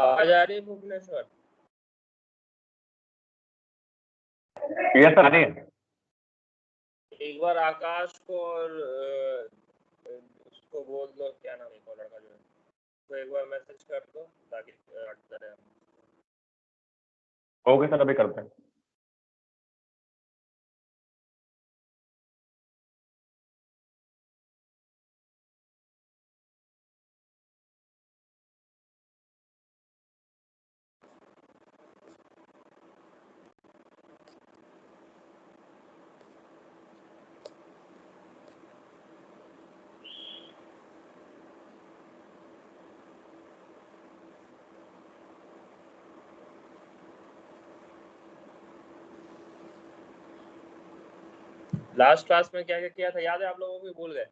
आवाज आ रही है भुवनेश्वर? यस सर, आ रही है। एक बार आकाश को और उसको बोल दो, क्या नाम है वो लड़का जो है, तो एक बार मैसेज कर दो ताकि करें। ओके सर, अभी करते हैं। लास्ट क्लास में क्या क्या किया था याद है आप लोगों को? भूल गए?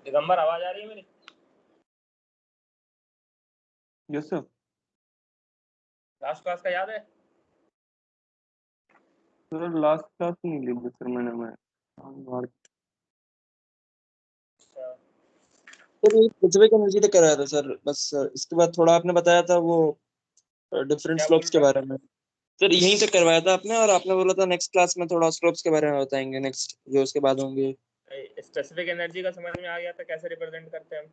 दिगंबर आवाज आ रही है मेरी? Yes sir. लास्ट क्लास का याद है? सर लास्ट क्लास नहीं ली सर मैं सर ये स्पेसिफिक एनर्जी तक कराया था सर, बस इसके बाद थोड़ा आपने बताया था वो डिफरेंट क्या स्लोप्स के बोल रहे बारे में। सर यहीं तक करवाया था आपने, और आपने बोला था नेक्स्ट क्लास में थोड़ा स्लोप्स के बारे में बताएंगे, नेक्स्ट जो उसके बाद होंगे। स्पेसिफिक एनर्जी का समझ में आ गया था कैसे रिप्रेजेंट करते हैं हम?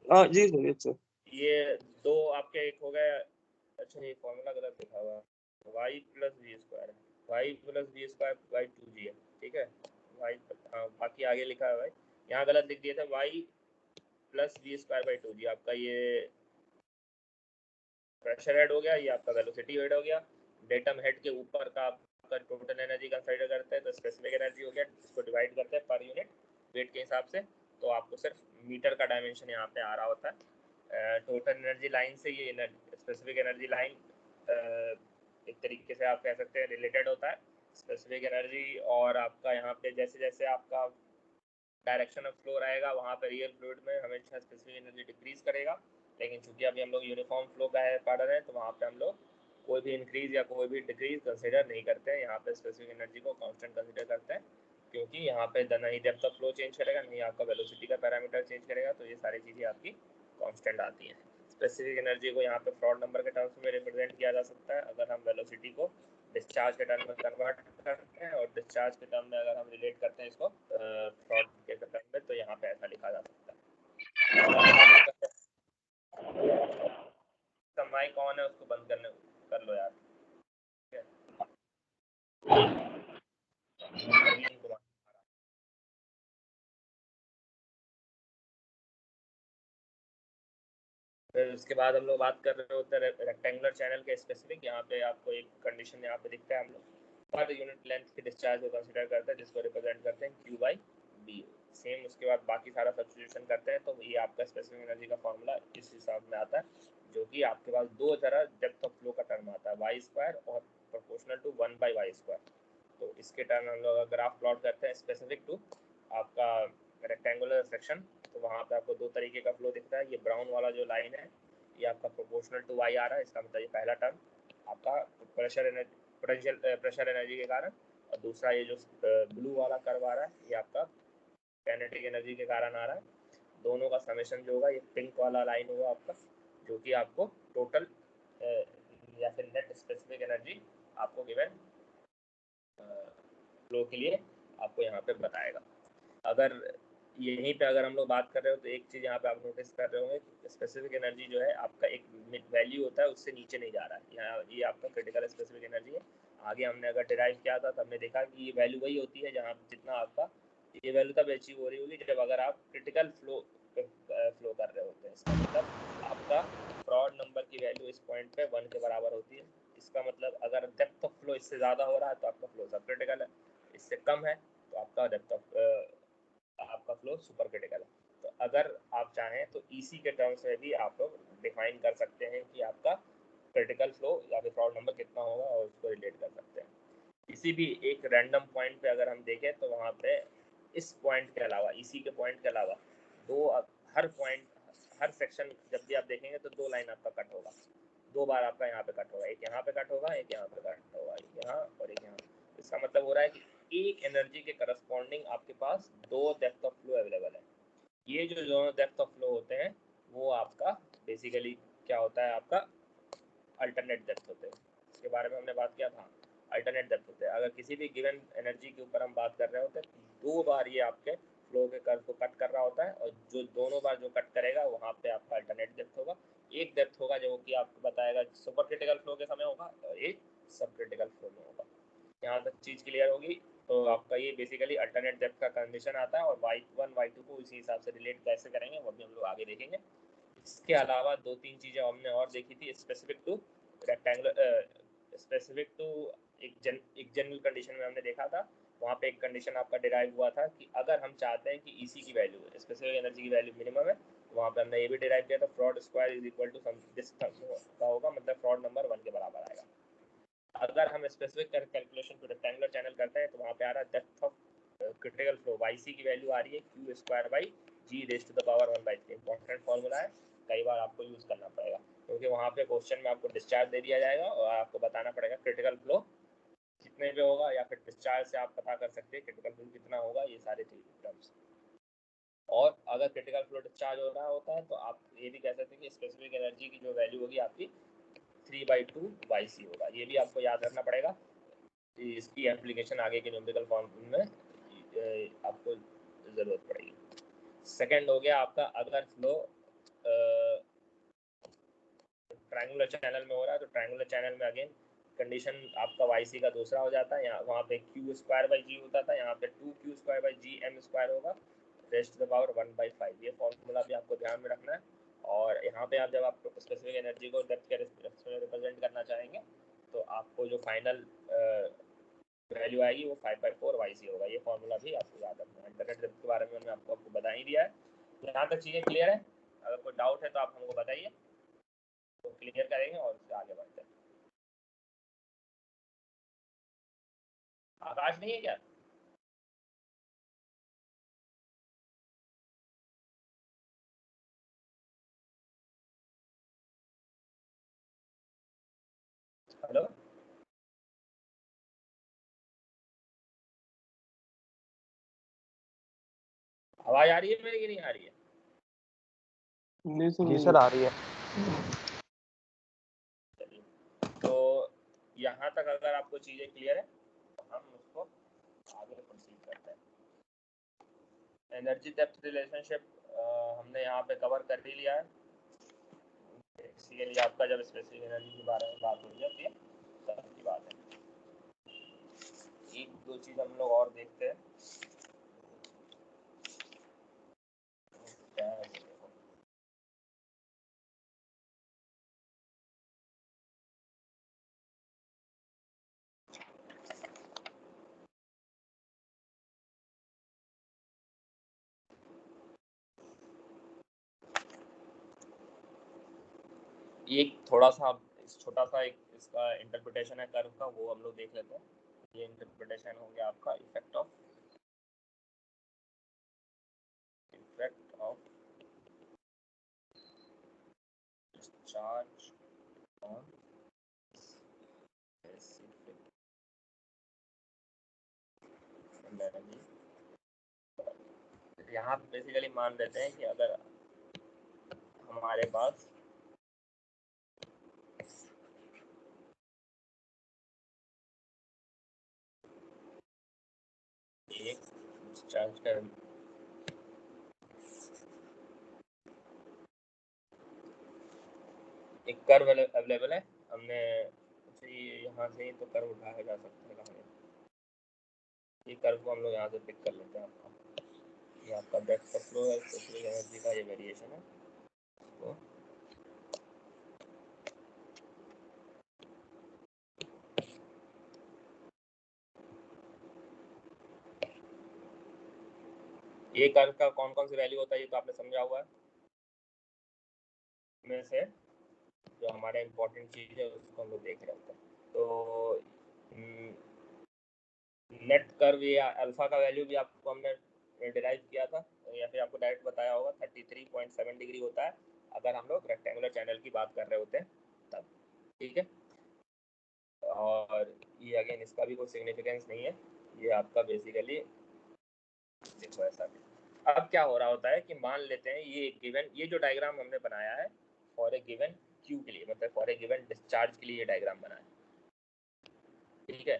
हाँ जी सर, यस सर। ये दो आपके एक हो गए, अच्छा ये फॉर्मूला गलत लिखा हुआ है, y प्लस वी स्क्वायर है, y plus we square by 2g है, ठीक है। y बाकी आगे लिखा है भाई, यहाँ गलत लिख दिया था, y plus we square by 2g। आपका ये प्रेशर हेड हो गया, ये आपका वेलोसिटी हेड हो गया। डेटम हेड के ऊपर का आपका टोटल एनर्जी कंसीडर करते हैं तो स्पेसिफिक एनर्जी हो गया, इसको डिवाइड करते हैं पर यूनिट वेट के हिसाब से, तो आपको सिर्फ मीटर का डायमेंशन यहाँ पे आ रहा होता है। टोटल एनर्जी लाइन से ये स्पेसिफिक एनर्जी लाइन एक तरीके से आप कह सकते हैं रिलेटेड होता है स्पेसिफिक एनर्जी, और आपका यहाँ पे जैसे जैसे आपका डायरेक्शन ऑफ फ्लो रहेगा वहाँ पे रियल फ्लूइड में हमेशा स्पेसिफिक एनर्जी डिक्रीज करेगा, लेकिन चूंकि अभी हम लोग यूनिफॉर्म फ्लो का है पढ़ रहे हैं तो वहाँ पे हम लोग कोई भी इंक्रीज या कोई भी डिक्रीज कंसिडर नहीं करते हैं, यहाँ पे स्पेसिफिक एनर्जी को कांस्टेंट कंसिडर करते हैं, क्योंकि यहाँ पे ना ही डेप्थ ऑफ फ्लो चेंज करेगा, नहीं आपका वेलोसिटी का पैरामीटर चेंज करेगा, तो ये सारी चीज़ें आपकी कांस्टेंट आती हैं। स्पेसिफिक एनर्जी को यहाँ पे फ्रॉड नंबर के टर्म्स में रिप्रेजेंट किया जा सकता है अगर हम वेलोसिटी को डिस्चार्ज के टर्म में कन्वर्ट करते हैं, और डिस्चार्ज के टर्म में अगर हम रिलेट करते हैं इसको फ्रॉड के टर्म में, तो यहाँ पे ऐसा लिखा जा सकता है। माइक ऑन है उसको बंद करने कर लो यार, फिर उसके बाद हम लोग बात कर रहे होते हैं रेक्टेंगुलर चैनल के स्पेसिफिक। यहाँ पे आपको एक कंडीशन यहाँ पे दिखता है, हम लोग पर यूनिट लेंथ के डिस्चार्ज को कंसीडर करते हैं जिसको रिप्रेजेंट करते हैं Q बाई बी। सेम उसके बाद बाकी सारा सब्स्टिट्यूशन करते हैं तो ये आपका स्पेसिफिक एनर्जी का फॉर्मूला इस हिसाब में आता है, जो कि आपके पास दो तरह डेप्थ ऑफ फ्लो का टर्म आता है, वाई स्क्वायर और proportional to 1 by Y square. तो इसके टर्म हम लोग ग्राफ प्लॉट करते हैं स्पेसिफिक टू आपका रेक्टेंगुलर सेक्शन, तो वहाँ पे आपको दो तरीके का फ्लो दिखता है। ये ब्राउन वाला जो लाइन है ये आपका प्रोपोर्शनल टू वाई आ रहा है, इसका मतलब ये पहला टर्म आपका pressure energy potential pressure energy के कारण, और दूसरा ये जो ब्लू वाला कर्व आ रहा है ये आपका काइनेटिक एनर्जी के कारण आ रहा है। दोनों का समेशन जो होगा ये पिंक वाला लाइन होगा आपका, जो कि आपको टोटल या फिर नेट स्पेसिफिक एनर्जी आपको गिवन फ्लो के लिए आपको यहाँ पे बताएगा। अगर यहीं पे अगर हम लोग बात कर रहे हो तो एक चीज़ यहाँ पे आप नोटिस कर रहे होंगे कि स्पेसिफिक एनर्जी जो है आपका एक वैल्यू होता है उससे नीचे नहीं जा रहा है, यहाँ ये आपका क्रिटिकल स्पेसिफिक एनर्जी है। आगे हमने अगर डिराइव किया था तो हमने देखा कि ये वैल्यू वही होती है जहाँ जितना आपका ये वैल्यू तब अचीव हो रही होगी जब अगर आप क्रिटिकल फ्लो कर रहे होते हैं। इसका मतलब आपका फ्रॉड नंबर की वैल्यू इस पॉइंट पे 1 के बराबर होती है, इसका मतलब अगर डेप्थ ऑफ फ्लो इससे ज़्यादा हो रहा है तो आपका फ्लो सब क्रिटिकल है, इससे कम है तो आपका डेप्थ ऑफ आपका फ्लो सुपर क्रिटिकल है। तो अगर आप चाहें तो ईसी के टर्म्स में भी आप लोग डिफाइन कर सकते हैं कि आपका क्रिटिकल फ्लो या फिर फ्रॉड नंबर कितना होगा और उसको रिलेट कर सकते हैं। किसी भी एक रैंडम पॉइंट पे अगर हम देखें तो वहाँ पे इस पॉइंट के अलावा, ईसी के पॉइंट के अलावा हर पॉइंट, हर सेक्शन जब भी आप देखेंगे तो 2 लाइन आपका कट होगा, 2 बार आपका यहाँ पे कट होगा, एक यहाँ पे कट होगा, एक यहाँ पे कट होगा, एक यहाँ और एक यहाँ। इसका मतलब हो रहा है कि एक एनर्जी के करस्पॉन्डिंग आपके पास 2 डेप्थ ऑफ फ्लो अवेलेबल है। ये जो दोनों डेप्थ ऑफ फ्लो होते हैं वो आपका बेसिकली क्या होता है, आपका अल्टरनेट डेप्थ होते हैं। इसके बारे में हमने बात किया था, अल्टरनेट डेप्थ होते हैं। अगर किसी भी गिवन एनर्जी के ऊपर हम बात कर रहे होते हैं, 2 बार ये आपके फ्लो के कर्व को कट कर रहा होता है और जो दोनों बार जो कट करेगा वहाँ पे आपका अल्टरनेट डेप्थ होगा। एक डेप्थ होगा जो कि आपको बताएगा सुपर क्रिटिकल फ्लो के समय होगा और एक सब क्रिटिकल फ्लो में होगा। यहाँ तक चीज़ क्लियर होगी। तो आपका ये बेसिकली अल्टरनेट डेप्थ का कंडीशन आता है और y1 y2 को इसी हिसाब से रिलेट कैसे करेंगे वो भी हम लोग आगे देखेंगे। इसके अलावा 2-3 चीज़ें हमने और देखी थी specific to rectangular, specific to एक जनरल कंडीशन में हमने देखा था। वहाँ पे एक कंडीशन आपका डिराइव हुआ था कि अगर हम चाहते हैं कि ईसी की वैल्यू, स्पेसिफिक एनर्जी की वैल्यू मिनिमम है, वहाँ पे हमने ये भी डिराइव किया था Froude square is equal to this का होगा, मतलब फ्रॉड नंबर 1 के बराबर आएगा। अगर हम स्पेसिफिक कैलकुलेशन को रेक्टेंगुलर चैनल करते हैं तो वहाँ पे आ रहा है depth of critical flow yc की वैल्यू आ रही है q square by g raise to the power 1/3। Important formula है, कई बार आपको यूज़ करना पड़ेगा क्योंकि वहाँ पे क्वेश्चन में आपको डिस्चार्ज दे दिया जाएगा और आपको बताना पड़ेगा क्रिटिकल फ्लो कितने पे होगा, या फिर डिस्चार्ज से आप पता कर सकते हैं क्रिटिकल फ्लो कितना होगा, ये सारे टर्म्स। और अगर क्रिटिकल फ्लो डिस्चार्ज हो रहा होता है तो आप ये भी कह सकते हैं कि स्पेसिफिक एनर्जी की जो वैल्यू होगी आपकी 3/2 yc होगा। ये भी आपको याद रखना पड़ेगा, इसकी एप्लीकेशन आगे के न्यूमेरिकल फॉर्म में आपको ज़रूरत पड़ेगी। सेकंड हो गया आपका, अगर फ्लो ट्रायंगुलर चैनल में हो रहा है तो ट्रायंगुलर चैनल में अगेन कंडीशन आपका yc का दूसरा हो जाता है। यहाँ वहाँ पे q स्क्वायर बाई जी होता था, यहाँ पे 2q square by G M square होगा रेज़ टू द पावर 1/5। ये फॉर्मूला भी आपको ध्यान में रखना है। और यहाँ पे आप जब आप स्पेसिफिक एनर्जी को डेप्थ के रिप्रेजेंट करना चाहेंगे तो आपको जो फाइनल वैल्यू आएगी वो 5/4 yc होगा। ये फॉर्मूला भी आपको याद रखना है। इंटरनेट डेप्थ के बारे में मैंने आपको बता ही दिया है। यहाँ तक चीज़ें क्लियर है? अगर कोई डाउट है तो आप हमको बताइए, तो क्लियर करेंगे और उससे आगे बढ़ते हैं। आकाश नहीं है क्या? हेलो, आवाज आ रही है मेरी कि नहीं आ रही है? नहीं सर, जी नहीं सर आ रही है। चलिए, तो यहाँ तक अगर आपको चीज़ें क्लियर है तो हम उसको आगे प्रोसीड करते हैं। एनर्जी डेप्थ रिलेशनशिप हमने यहाँ पे कवर कर ही लिया है। बेसिकली आपका जब स्पेसिफिक एनर्जी के बारे में बात हो जाती है तब की बात है। एक दो चीज़ हम लोग और देखते हैं। एक थोड़ा सा छोटा सा एक इसका इंटरप्रिटेशन है कर्व का, वो हम लोग देख लेते हैं। ये इंटरप्रिटेशन हो गया आपका effect of charge on energy. यहाँ बेसिकली मान लेते हैं कि अगर हमारे पास एक चार्ज का एक कर्व अवेलेबल है, हमने यहाँ से ही तो कर्व उठाया जा सकता है कहाँ। ये कर्व को हम लोग यहाँ से पिक कर लेते हैं। आपका ये आपका डेप्थ ऑफ फ्लो है, स्पेसिफिक एनर्जी का ये वेरिएशन है। तो ये कर्व का कौन कौन सी वैल्यू होता है ये तो आपने समझा हुआ है। में से जो हमारा इम्पोर्टेंट चीज़ है उसको हम लोग देख रहे होते हैं। तो नेट कर्व या अल्फा का वैल्यू भी आपको हमने डिराइव किया था या फिर आपको डायरेक्ट बताया होगा, 33.7 डिग्री होता है अगर हम लोग रेक्टेंगुलर चैनल की बात कर रहे होते हैं तब। ठीक है, और ये अगेन इसका भी कोई सिग्निफिकेंस नहीं है, ये आपका बेसिकली देखो ऐसा। अब क्या हो रहा होता है कि मान लेते हैं ये गिवन, ये जो डायग्राम हमने बनाया है फॉर ए गिवन क्यू के लिए, मतलब फॉर ए गिवन डिस्चार्ज के लिए ये डायग्राम बना है। ठीक है,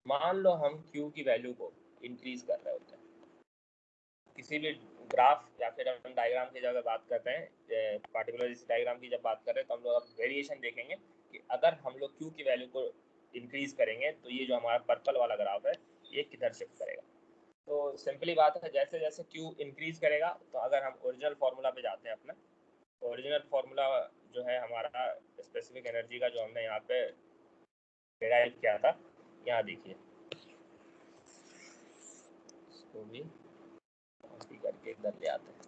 मान लो हम क्यू की वैल्यू को इंक्रीज कर रहे होते हैं किसी भी ग्राफ या फिर हम डायग्राम की जगह बात करते हैं, पार्टिकुलर इस डायग्राम की जब बात कर रहे हैं तो हम लोग अब वेरिएशन देखेंगे कि अगर हम लोग क्यू की वैल्यू को इंक्रीज करेंगे तो ये जो हमारा पर्पल वाला ग्राफ है ये किधर शिफ्ट करेगा। तो सिंपली बात है, जैसे जैसे क्यू इंक्रीज करेगा तो अगर हम ओरिजिनल फार्मूला पे जाते हैं, अपना ओरिजिनल फार्मूला जो है हमारा स्पेसिफिक एनर्जी का जो हमने यहाँ पे डिराइव किया था, यहाँ देखिए इसको भी कॉपी करके इधर ले आते हैं।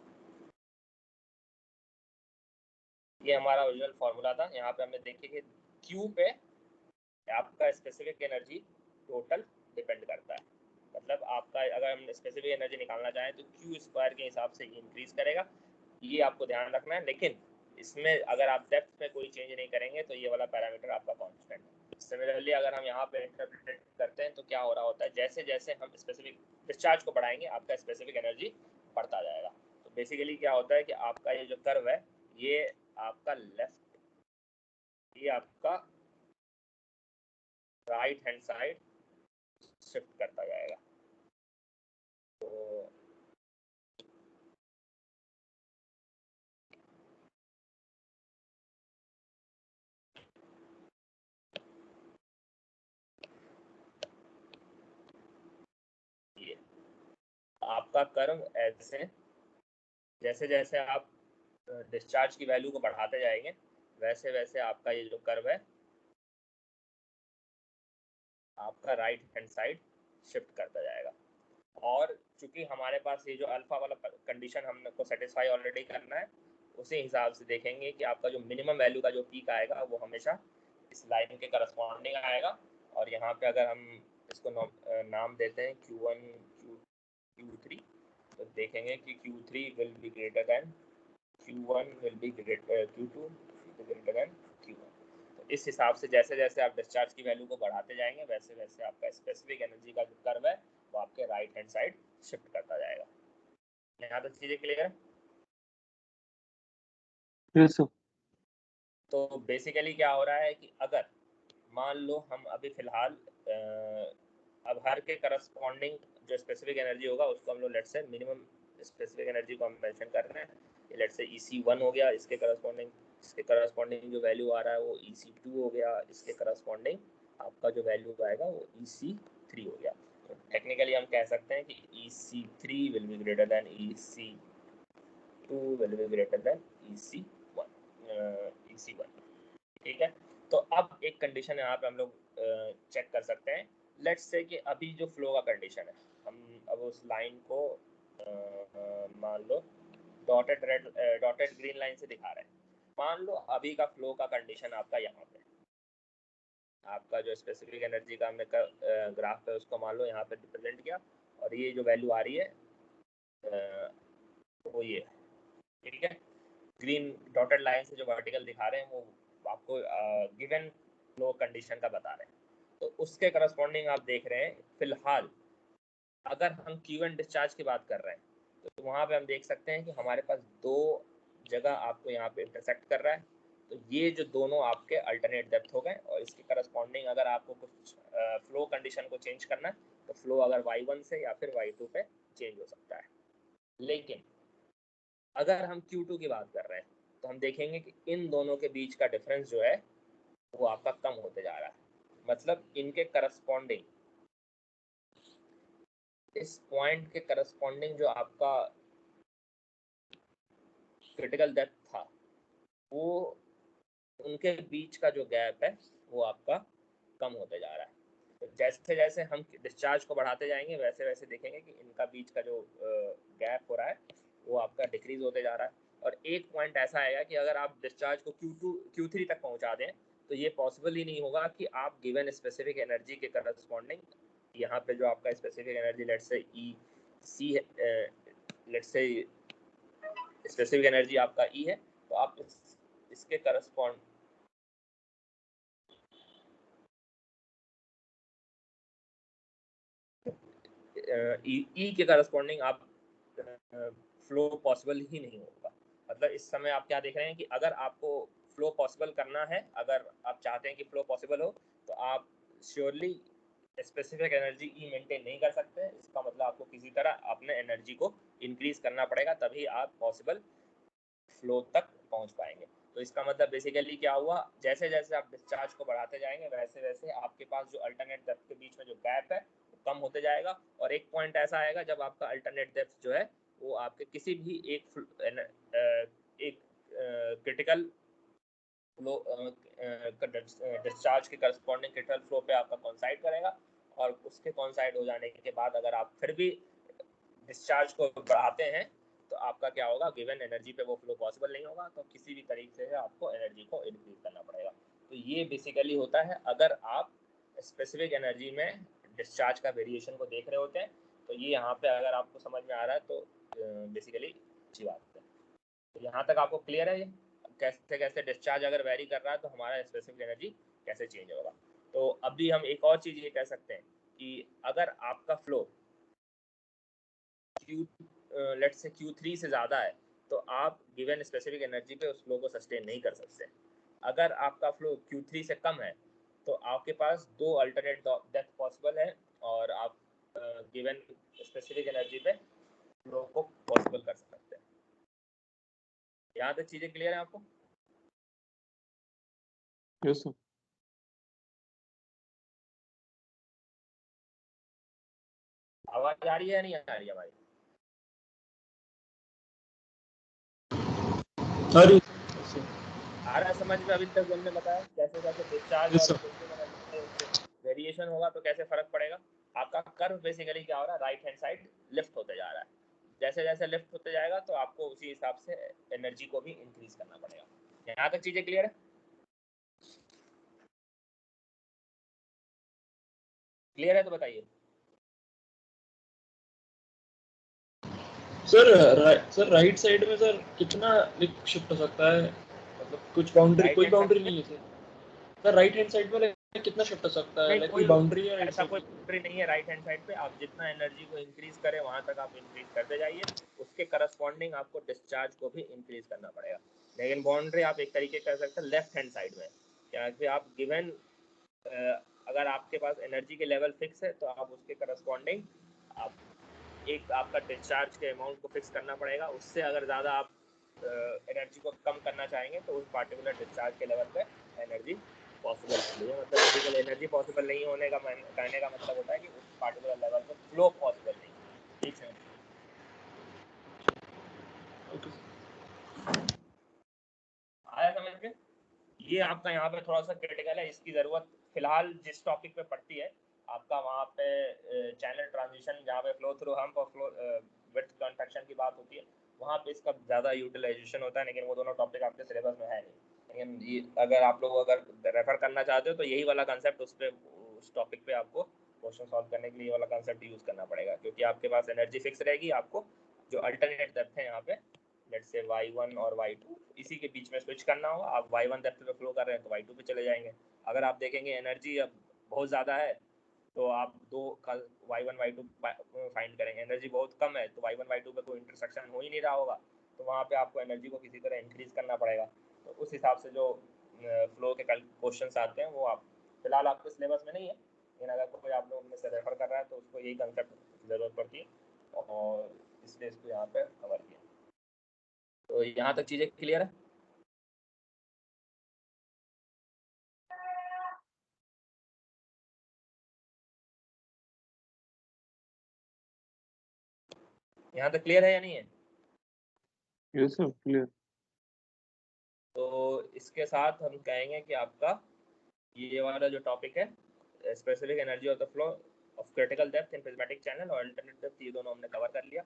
ये हमारा ओरिजिनल फार्मूला था, यहाँ पे हमने देखिए कि क्यू पे आपका स्पेसिफिक एनर्जी टोटल डिपेंड करता है। मतलब आपका अगर हम स्पेसिफिक एनर्जी निकालना चाहें तो क्यू स्क्वायर के हिसाब से इंक्रीज करेगा, ये आपको ध्यान रखना है। लेकिन इसमें अगर आप डेप्थ में कोई चेंज नहीं करेंगे तो ये वाला पैरामीटर आपका कांस्टेंट है। सिमिलरली अगर हम यहाँ पे इंटरप्रेट करते हैं तो क्या हो रहा होता है, जैसे जैसे हम स्पेसिफिक डिस्चार्ज को बढ़ाएंगे आपका स्पेसिफिक एनर्जी बढ़ता जाएगा। तो बेसिकली क्या होता है कि आपका ये जो कर्व है ये आपका लेफ्ट, ये आपका राइट हैंड साइड शिफ्ट करता जाएगा। तो ये आपका कर्व ऐसे जैसे जैसे आप डिस्चार्ज की वैल्यू को बढ़ाते जाएंगे वैसे वैसे आपका ये जो कर्व है आपका राइट हैंड साइड शिफ्ट करता जाएगा। और चूंकि हमारे पास ये जो अल्फा वाला कंडीशन हमको सेटिस्फाई ऑलरेडी करना है, उसी हिसाब से देखेंगे कि आपका जो मिनिमम वैल्यू का जो पीक आएगा वो हमेशा इस लाइन के करस्पॉन्डिंग आएगा। और यहाँ पे अगर हम इसको नाम देते हैं Q1 Q3 तो देखेंगे कि Q3 will be greater than Q1 will be greater Q2 greater than Q1। तो इस हिसाब से जैसे जैसे आप डिस्चार्ज की वैल्यू को बढ़ाते जाएंगे वैसे वैसे आपका स्पेसिफिक एनर्जी का जो कर्व है वो आपके राइट हैंड साइड शिफ्ट करता जाएगा। यहाँ तक चीजें क्लियर है? Yes sir. तो बेसिकली क्या हो रहा है कि अगर मान लो हम अभी फिलहाल अब हर के करस्पॉन्डिंग जो स्पेसिफिक एनर्जी होगा उसको हम लोग लेट से मिनिमम स्पेसिफिक एनर्जी को हम मेंशन कर रहे हैं, लेट से EC1 हो गया, इसके करस्पॉन्डिंग जो वैल्यू आ रहा है वो EC2 हो गया, इसके करस्पॉन्डिंग आपका जो वैल्यू आएगा वो EC3 हो गया। तो टेक्निकली हम कह सकते हैं कि EC3 will be greater than EC2 will be greater than EC1। ठीक है, तो अब एक कंडीशन यहाँ पे हम लोग चेक कर सकते हैं। लेट्स से कि अभी जो फ्लो का कंडीशन है, हम अब उस लाइन को मान लो डॉटेड ग्रीन लाइन से दिखा रहे हैं। मान लो अभी का फ्लो का कंडीशन आपका यहाँ पे, आपका जो स्पेसिफिक एनर्जी का हमने ग्राफ है उसको मान लो यहाँ पे रिप्रेजेंट किया और ये जो वैल्यू आ रही है वो ये, ठीक है, ग्रीन डॉटेड लाइन से जो वर्टिकल दिखा रहे हैं वो आपको गिवन फ्लो कंडीशन का बता रहे हैं। तो उसके करस्पॉन्डिंग आप देख रहे हैं फिलहाल अगर हम Q1 डिस्चार्ज की बात कर रहे हैं तो वहाँ पे हम देख सकते हैं कि हमारे पास दो जगह आपको यहाँ पे इंटरसेक्ट कर रहा है। तो ये जो दोनों आपके अल्टरनेट डेप्थ हो गए और इसके करस्पॉन्डिंग अगर आपको कुछ फ्लो कंडीशन को चेंज करना है तो फ्लो अगर Y1 से या फिर Y2 पे चेंज हो सकता है। लेकिन अगर हम Q2 की बात कर रहे हैं तो हम देखेंगे कि इन दोनों के बीच का डिफरेंस जो है वो आपका कम होते जा रहा है। मतलब इनके करस्पॉन्डिंग, इस पॉइंट के करस्पॉन्डिंग जो आपका क्रिटिकल डेप्थ था वो उनके बीच का जो गैप है वो आपका कम होते जा रहा है। जैसे जैसे हम डिस्चार्ज को बढ़ाते जाएंगे वैसे वैसे देखेंगे कि इनका बीच का जो गैप हो रहा है वो आपका डिक्रीज होते जा रहा है। और एक पॉइंट ऐसा आएगा कि अगर आप डिस्चार्ज को Q2 Q3 तक पहुंचा दें तो ये पॉसिबल ही नहीं होगा कि आप गिवन स्पेसिफिक एनर्जी के करस्पॉन्डिंग यहाँ पे जो आपका स्पेसिफिक एनर्जी लेट्स से ई सी है, लेट्स से स्पेसिफिक एनर्जी आपका ई है, तो आप इसके करस्पॉन्ड ई के करस्पॉन्डिंग आप फ्लो पॉसिबल ही नहीं होगा। मतलब इस समय आप क्या देख रहे हैं कि अगर आपको फ्लो पॉसिबल करना है, अगर आप चाहते हैं कि फ्लो पॉसिबल हो तो आप surely specific energy E maintain नहीं कर सकते। इसका मतलब आपको किसी तरह अपने एनर्जी को इंक्रीज करना पड़ेगा, तभी आप पॉसिबल फ्लो तक पहुंच पाएंगे। तो इसका मतलब बेसिकली क्या हुआ, जैसे जैसे आप डिस्चार्ज को बढ़ाते जाएंगे वैसे वैसे आपके पास जो अल्टरनेट डेप्थ के बीच में जो गैप है वो कम होते जाएगा। और एक पॉइंट ऐसा आएगा जब आपका अल्टरनेट डेप्थ जो है वो आपके किसी भी एक क्रिटिकल फ्लो डिस्चार्ज के करस्पॉन्डिंग क्रिटिकल फ्लो पे आपका कॉन्साइड करेगा। और उसके कॉन्साइड हो जाने के बाद अगर आप फिर भी डिस्चार्ज को बढ़ाते हैं तो आपका क्या होगा, गिवन एनर्जी पे वो फ्लो पॉसिबल नहीं होगा, तो किसी भी तरीके से आपको एनर्जी को इंक्रीज करना पड़ेगा। तो ये बेसिकली होता है अगर आप स्पेसिफिक एनर्जी में डिस्चार्ज का वेरिएशन को देख रहे होते हैं। तो ये यहाँ पे अगर आपको समझ में आ रहा है तो बेसिकली अच्छी बात है। तो यहाँ तक आपको क्लियर है ये कैसे कैसे डिस्चार्ज अगर वेरी कर रहा है तो हमारा स्पेसिफिक एनर्जी कैसे चेंज होगा। तो अभी हम एक और चीज़ ये कह सकते हैं कि अगर आपका फ्लो लेट्स से Q3 से ज़्यादा है तो आप गिवन स्पेसिफिक एनर्जी पे उस फ्लो को सस्टेन नहीं कर सकते। अगर आपका फ्लो Q3 से कम है तो आपके पास दो अल्टरनेट डेप्थ पॉसिबल है और आप गिवन स्पेसिफिक एनर्जी पे फ्लो को पॉसिबल कर सकते हैं। यहाँ तक चीज़ें क्लियर है आपको? Yes sir. आवाज आ रही है या नहीं आ रही है हमारी? आ रहा है समझ में? अभी तक हमने बताया कैसे कैसे डिस्चार्ज Yes, और sir. स्पेसिफिक एनर्जी में वेरिएशन होगा तो कैसे फर्क पड़ेगा। आपका कर्व बेसिकली क्या हो रहा है, राइट हैंड साइड लिफ्ट होते जा रहा है। जैसे जैसे लिफ्ट होते जाएगा तो आपको उसी हिसाब से एनर्जी को भी इंक्रीज करना पड़ेगा। यहाँ तक चीजें क्लियर है? क्लियर है तो बताइए। सर राइट साइड में सर कितना शिफ्ट हो सकता है, मतलब कुछ बाउंड्री, राइट कोई हैंड बाउंड्री साइड नहीं है सर राइट हैंड साइड में कितना शिफ्ट हो सकता है, नहीं, लाइक कोई कोई बाउंड्री है राइट ऐसा साइड कोई में? बाउंड्री नहीं है राइट हैंड साइड पे। आप जितना एनर्जी को इंक्रीज करें वहां तक आप इंक्रीज करते जाइए, उसके करस्पॉन्डिंग आपको डिस्चार्ज को भी इंक्रीज करना पड़ेगा। लेकिन बाउंड्री आप एक तरीके कर सकते हैं लेफ्ट हैंड साइड में, या फिर आप गिवन अगर आपके पास एनर्जी के लेवल फिक्स है तो आप उसके करस्पॉन्डिंग आप एक आपका डिस्चार्ज के अमाउंट को फिक्स करना पड़ेगा। उससे अगर ज़्यादा आप एनर्जी को कम करना चाहेंगे तो उस पार्टिकुलर डिस्चार्ज के लेवल पे एनर्जी पॉसिबल नहीं है। मतलब बेसिकली एनर्जी पॉसिबल नहीं होने का कहने का मतलब होता है कि उस पार्टिकुलर लेवल पे फ्लो पॉसिबल नहीं है। ठीक है, आया समझ में? ये आपका यहाँ पे थोड़ा सा क्रिटिकल है, इसकी ज़रूरत फिलहाल जिस टॉपिक पे पड़ती है आपका वहाँ पे चैनल ट्रांजिशन जहाँ पे फ्लो थ्रू हम्प और फ्लो विड्थ कंस्ट्रक्शन की बात होती है वहाँ पे इसका ज़्यादा यूटिलाइजेशन होता है। लेकिन वो दोनों टॉपिक आपके सिलेबस में है नहीं। लेकिन ये अगर आप लोग अगर रेफर करना चाहते हो तो यही वाला कंसेप्ट उस टॉपिक पे आपको क्वेश्चन सॉल्व करने के लिए वाला कंसेप्ट यूज़ करना पड़ेगा, क्योंकि आपके पास एनर्जी फिक्स रहेगी। आपको जो अल्टरनेट डेप्थ है यहाँ पे लेट्स से y1 और y2 इसी के बीच में स्विच करना होगा। आप y1 डेप्थ पे फ्लो कर रहे हैं तो y2 पे चले जाएंगे। अगर आप देखेंगे एनर्जी अब बहुत ज़्यादा है तो आप दो का y1 y2 फाइंड करेंगे। एनर्जी बहुत कम है तो y1 y2 पे कोई इंटरसेक्शन हो ही नहीं रहा होगा, तो वहाँ पे आपको एनर्जी को किसी तरह इंक्रीज करना पड़ेगा। तो उस हिसाब से जो फ्लो के क्वेश्चन आते हैं वो आप फिलहाल आपके सिलेबस में नहीं है, लेकिन अगर कोई आप लोग में से रेफर कर रहा है तो उसको यही कंसेप्ट ज़रूरत पड़ती है और इसलिए इसको यहाँ पे कवर किया। तो यहाँ तक चीज़ें क्लियर है? यहाँ तक क्लियर है या नहीं है? Yes sir, clear. तो इसके साथ हम कहेंगे कि आपका ये वाला जो टॉपिक है specific energy of the flow of critical depth in prismatic channel और अल्टरनेट डेप्थ, ये दोनों हमने कवर कर लिया।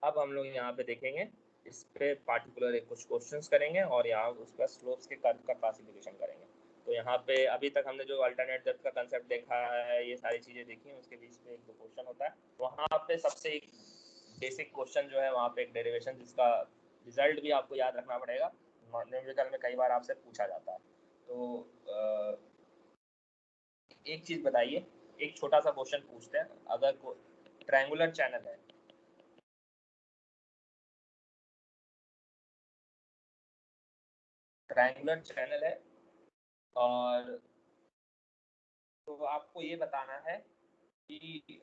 अब हम लोग यहाँ पे देखेंगे, इस पे पार्टिकुलर एक कुछ क्वेश्चंस करेंगे और यहाँ उस पर स्लोप्स के कर्व का क्लासिफिकेशन करेंगे। तो यहाँ पे अभी तक हमने जो अल्टरनेट डेप्थ का कंसेप्ट देखा है, ये सारी चीज़ें देखी हैं, उसके बीच में एक दो क्वेश्चन होता है। वहाँ पे सबसे एक बेसिक क्वेश्चन जो है, वहाँ पे एक डेरिवेशन जिसका रिजल्ट भी आपको याद रखना पड़ेगा, न्यूमेरिकल में कई बार आपसे पूछा जाता है। तो एक चीज़ बताइए, एक छोटा सा क्वेश्चन पूछते हैं, अगर ट्रायंगुलर चैनल है, ट्रायंगुलर चैनल है और तो आपको ये बताना है कि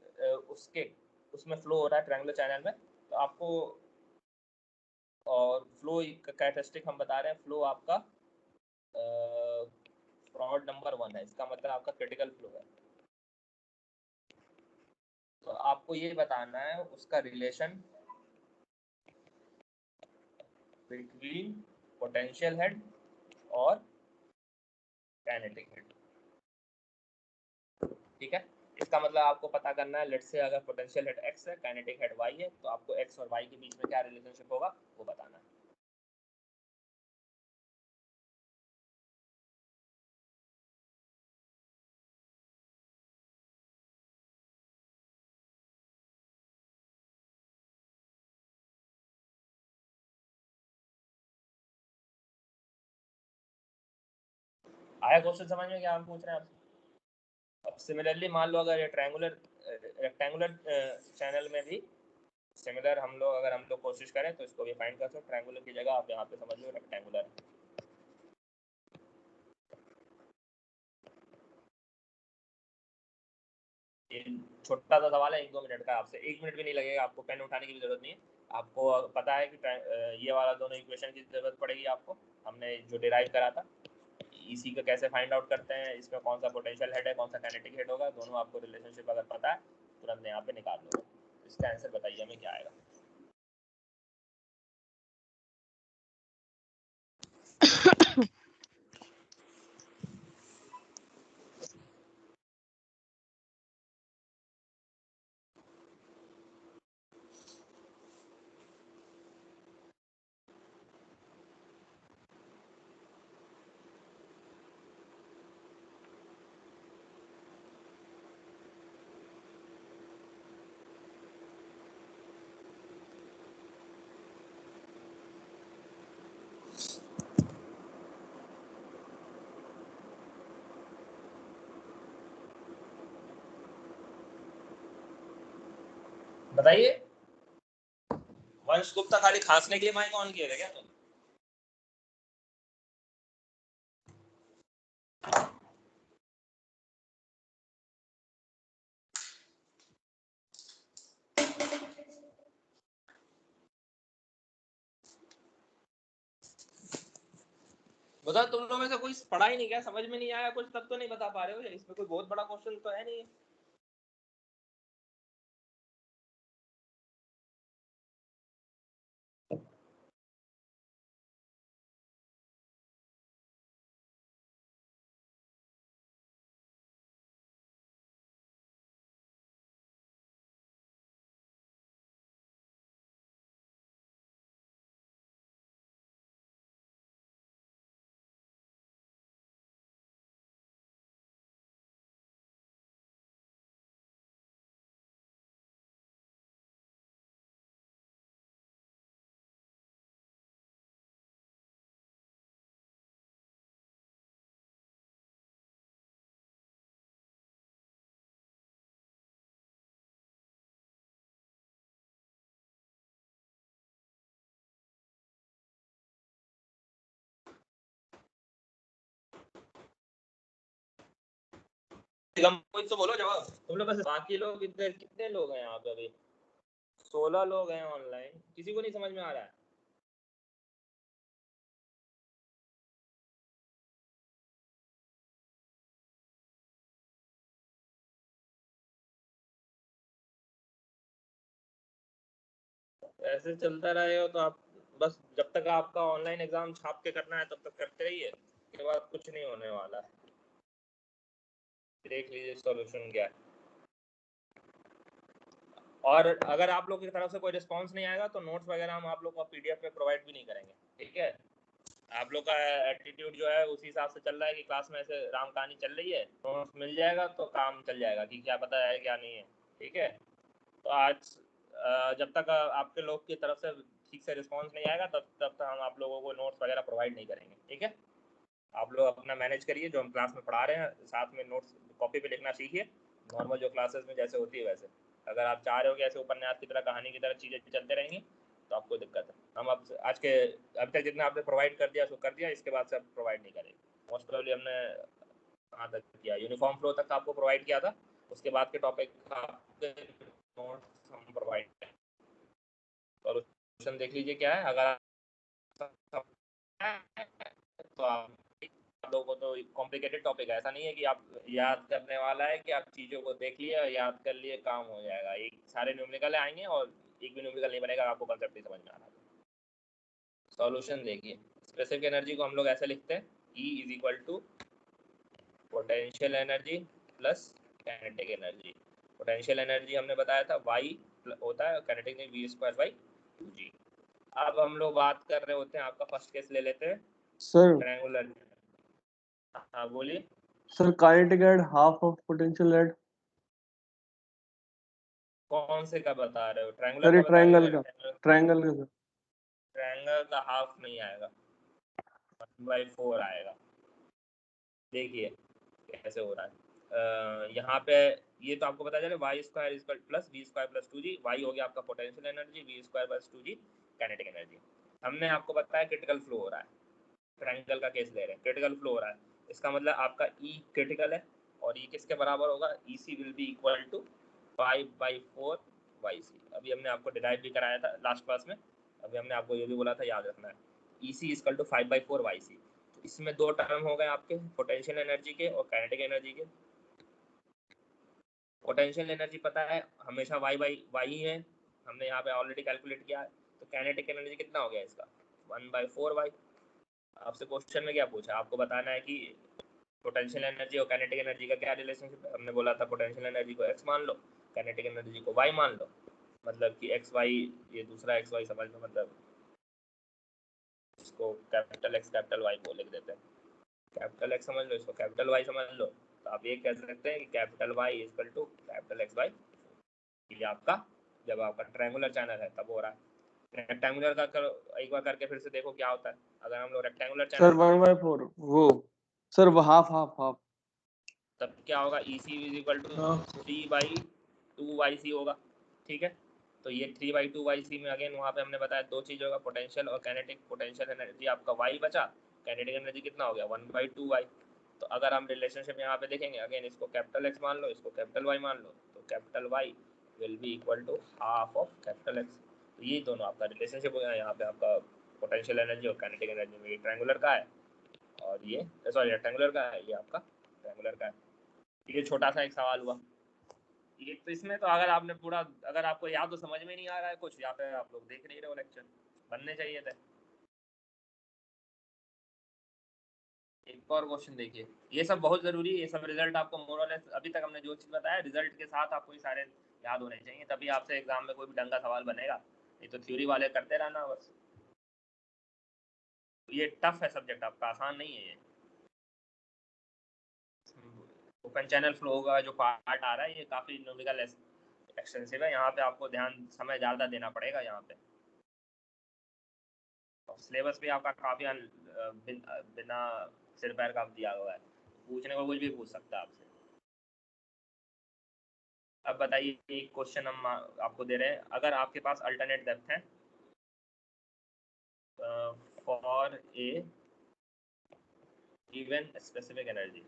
उसमें फ्लो हो रहा है ट्रायंगुलर चैनल में, तो आपको, और फ्लो कैरेक्टरिस्टिक हम बता रहे हैं, फ्लो आपका फ्रॉड नंबर 1 है, इसका मतलब आपका क्रिटिकल फ्लो है। तो आपको ये बताना है उसका रिलेशन बिटवीन पोटेंशियल हेड और काइनेटिक हेड। ठीक है, इसका मतलब आपको पता करना है, लेट्स से अगर पोटेंशियल हेड x है, काइनेटिक हेड y है, तो आपको x और y के बीच में क्या रिलेशनशिप होगा वो बताना है। आया क्वेश्चन समझ में, क्या हम पूछ रहे हैं आपसे? अब सिमिलरली मान लो अगर ये रेक्टेंगुलर चैनल में भी सिमिलर हम लोग कोशिश करें तो इसको भी फाइंड कर सकते, ट्रायंगुलर की जगह आप यहाँ पे समझ लो रेक्टेंगुलर। ये छोटा सा सवाल है, 1-2 मिनट का, आपसे 1 मिनट भी नहीं लगेगा, आपको पेन उठाने की भी जरूरत नहीं है। आपको पता है कि ये वाला दोनों इक्वेशन की जरूरत पड़ेगी आपको, हमने जो डिराइव करा था, इसी का कैसे फाइंड आउट करते हैं, इसमें कौन सा पोटेंशियल हेड है, कौन सा काइनेटिक हेड होगा, दोनों आपको रिलेशनशिप अगर पता है तुरंत यहाँ पे निकाल लो। इसका आंसर बताइए हमें क्या आएगा। बताइए, वंश गुप्ता खाली खांसने के लिए माइक ऑन किया क्या तुम? बताओ, तुम लोगों में से कोई पढ़ा ही नहीं, क्या समझ में नहीं आया कुछ, तब तो नहीं बता पा रहे हो? इसमें कोई बहुत बड़ा क्वेश्चन तो है नहीं। कोई तो बोलो जवाब, तुम लोग बस, बाकी लोग इधर कितने लोग हैं यहाँ पे? अभी 16 लोग हैं ऑनलाइन, किसी को नहीं समझ में आ रहा है? ऐसे चलता रहेगा तो आप बस, जब तक आपका ऑनलाइन एग्जाम छाप के करना है तब तक करते रहिए, उसके बाद कुछ नहीं होने वाला है। देख लीजिए सॉल्यूशन क्या है। और अगर आप लोग की तरफ से कोई रिस्पांस नहीं आएगा तो नोट्स वगैरह हम आप लोग को पीडीएफ में प्रोवाइड भी नहीं करेंगे, ठीक है। आप लोग का एटीट्यूड जो है उसी हिसाब से चल रहा है कि क्लास में ऐसे राम कहानी चल रही है, नोट्स मिल जाएगा तो काम चल जाएगा कि क्या पता है क्या नहीं है, ठीक है। तो आज जब तक आपके लोग की तरफ से ठीक से रिस्पांस नहीं आएगा तब तक हम आप लोगों को नोट्स वगैरह प्रोवाइड नहीं करेंगे, ठीक है। आप लोग अपना मैनेज करिए, जो हम क्लास में पढ़ा रहे हैं साथ में नोट्स कॉपी पे लिखना सीखिए, नॉर्मल जो क्लासेस में जैसे होती है वैसे। अगर आप चाह रहे हो कि ऐसे उपन्यास की तरह कहानी की तरह चीज़ें चलते रहेंगी तो आपको दिक्कत है। हम अब आज के अभी तक जितना आपने प्रोवाइड कर दिया उसको कर दिया, इसके बाद से अब प्रोवाइड नहीं करेंगे। मोस्ट प्रोबेबली हमने कहाँ तक किया, यूनिफॉर्म फ्लो तक आपको प्रोवाइड किया था, उसके बाद के टॉपिक आपके नोट्स हम प्रोवाइड करें। सॉल्यूशन देख लीजिए क्या है। अगर तो आप लोगों को तो कॉम्प्लिकेटेड टॉपिक है, ऐसा नहीं है कि आप याद करने वाला है कि आप चीज़ों को देख लिए और याद कर लिए काम हो जाएगा। एक सारे न्यूमेरिकल आएंगे और एक भी न्यूमेरिकल नहीं बनेगा, आपको कांसेप्ट नहीं समझ में आ रहा। सॉल्यूशन देखिए, स्पेसिफिक एनर्जी को हम लोग ऐसे लिखते हैं E is equal to potential energy plus kinetic energy. Potential energy हमने बताया था Y होता है, काइनेटिक एनर्जी V²/2g। अब हम लोग बात कर रहे होते हैं, आपका फर्स्ट केस ले लेते हैं सर ट्रायंगुलर। हाँ बोलिए sir kinetic energy half of potential energy. कौन से का बता रहे हो, ट्रायंगुलर सर ये का बता रहे हो? ट्रायंगल का, ट्रायंगल का सर। ट्रायंगल का हाफ नहीं आएगा, 1/4 आएगा। देखिए कैसे हो रहा है। यहाँ पे ये तो आपको पता चले y² प्लस v²+2g। y हो गया आपका potential energy, v²+2g kinetic energy. हमने आपको बताया क्रिटिकल फ्लो हो रहा है, ट्रायंगल का केस ले रहे हैं, क्रिटिकल फ्लो हो रहा है। इसका मतलब आपका E क्रिटिकल है और E किसके बराबर होगा, EC will be equal to 5/4 YC। अभी हमने आपको डिराइव भी कराया था लास्ट क्लास में, अभी हमने आपको ये भी बोला था याद रखना है, EC इक्वल टू 5/4 YC। तो इसमें दो टर्म हो गए आपके पोटेंशियल एनर्जी के और काइनेटिक एनर्जी के। पोटेंशियल एनर्जी पता है हमेशा y ही है, हमने यहाँ पे ऑलरेडी कैलकुलेट किया है। तो काइनेटिक एनर्जी कितना हो गया इसका, 1/4y। आपसे क्वेश्चन में क्या पूछा, आपको बताना है कि पोटेंशियल एनर्जी और काइनेटिक एनर्जी का क्या रिलेशनशिप है। हमने बोला था पोटेंशियल एनर्जी को x मान लो, काइनेटिक एनर्जी को y मान लो, मतलब कि x y, ये दूसरा x y समझ लो, मतलब इसको कैपिटल X कैपिटल Y को लिख देते हैं। कैपिटल X समझ लो, इसको कैपिटल Y समझ लो, तो आप ये कह सकते हैं कि capital Y equal to capital X by. ये आपका जब आपका ट्रायंगुलर चैनल है तब हो रहा है। रेक्टेंगुलर का करो एक बार करके फिर से देखो क्या होता है। अगर हम लोग रेक्टेंगुलर सर चैनल 1/4 वो, सर वो हाफ हाफ हाफ, तब क्या होगा, EC is equal to 3/2YC होगा, ठीक है। तो ये 3/2YC में अगेन वहाँ पे हमने बताया दो चीज़ होगा, पोटेंशियल और काइनेटिक। पोटेंशियल एनर्जी आपका Y बचा, काइनेटिक एनर्जी कितना हो गया 1/2Y। तो अगर हम रिलेशनशिप यहाँ पे देखेंगे, अगेन इसको कैपिटल X मान लो, इसको कैपिटल Y मान लो, तो capital Y will be equal to half of capital X। तो ये दोनों आपका रिलेशनशिप हो गया यहाँ पे आपका पोटेंशियल एनर्जी और काइनेटिक एनर्जी में। ये ट्रायंगुलर का है और ये सॉरी रेक्टेंगुलर का है, ये आपका ट्रायंगुलर का है। ये छोटा सा एक सवाल हुआ ये। तो इसमें तो अगर आपने पूरा, अगर आपको या तो समझ में नहीं आ रहा है कुछ, या फिर आप लोग देख नहीं रहे हो लेक्चर, बनने चाहिए थे। एक और क्वेश्चन देखिए, ये सब बहुत जरूरी है, ये सब रिजल्ट आपको मोरलेस अभी तक हमने जो चीज़ बताया रिजल्ट के साथ आपको ये सारे याद होने चाहिए, तभी आपसे एग्जाम में कोई भी ढंग का सवाल बनेगा। ये तो थ्योरी वाले करते रहना बस। ये टफ है सब्जेक्ट आपका, आसान नहीं है ये। ओपन चैनल फ्लो का जो पार्ट आ रहा है ये काफ़ी न्यूमेरिकल एक्सटेंसिव है, यहाँ पे आपको ध्यान समय ज़्यादा देना पड़ेगा यहाँ पे। सिलेबस भी आपका काफ़ी बिना सिर पैर का दिया हुआ है, पूछने को कुछ भी पूछ सकता है आपसे। अब बताइए, एक क्वेश्चन हम आपको दे रहे हैं, अगर आपके पास अल्टरनेट डेप्थ है for a given specific energy,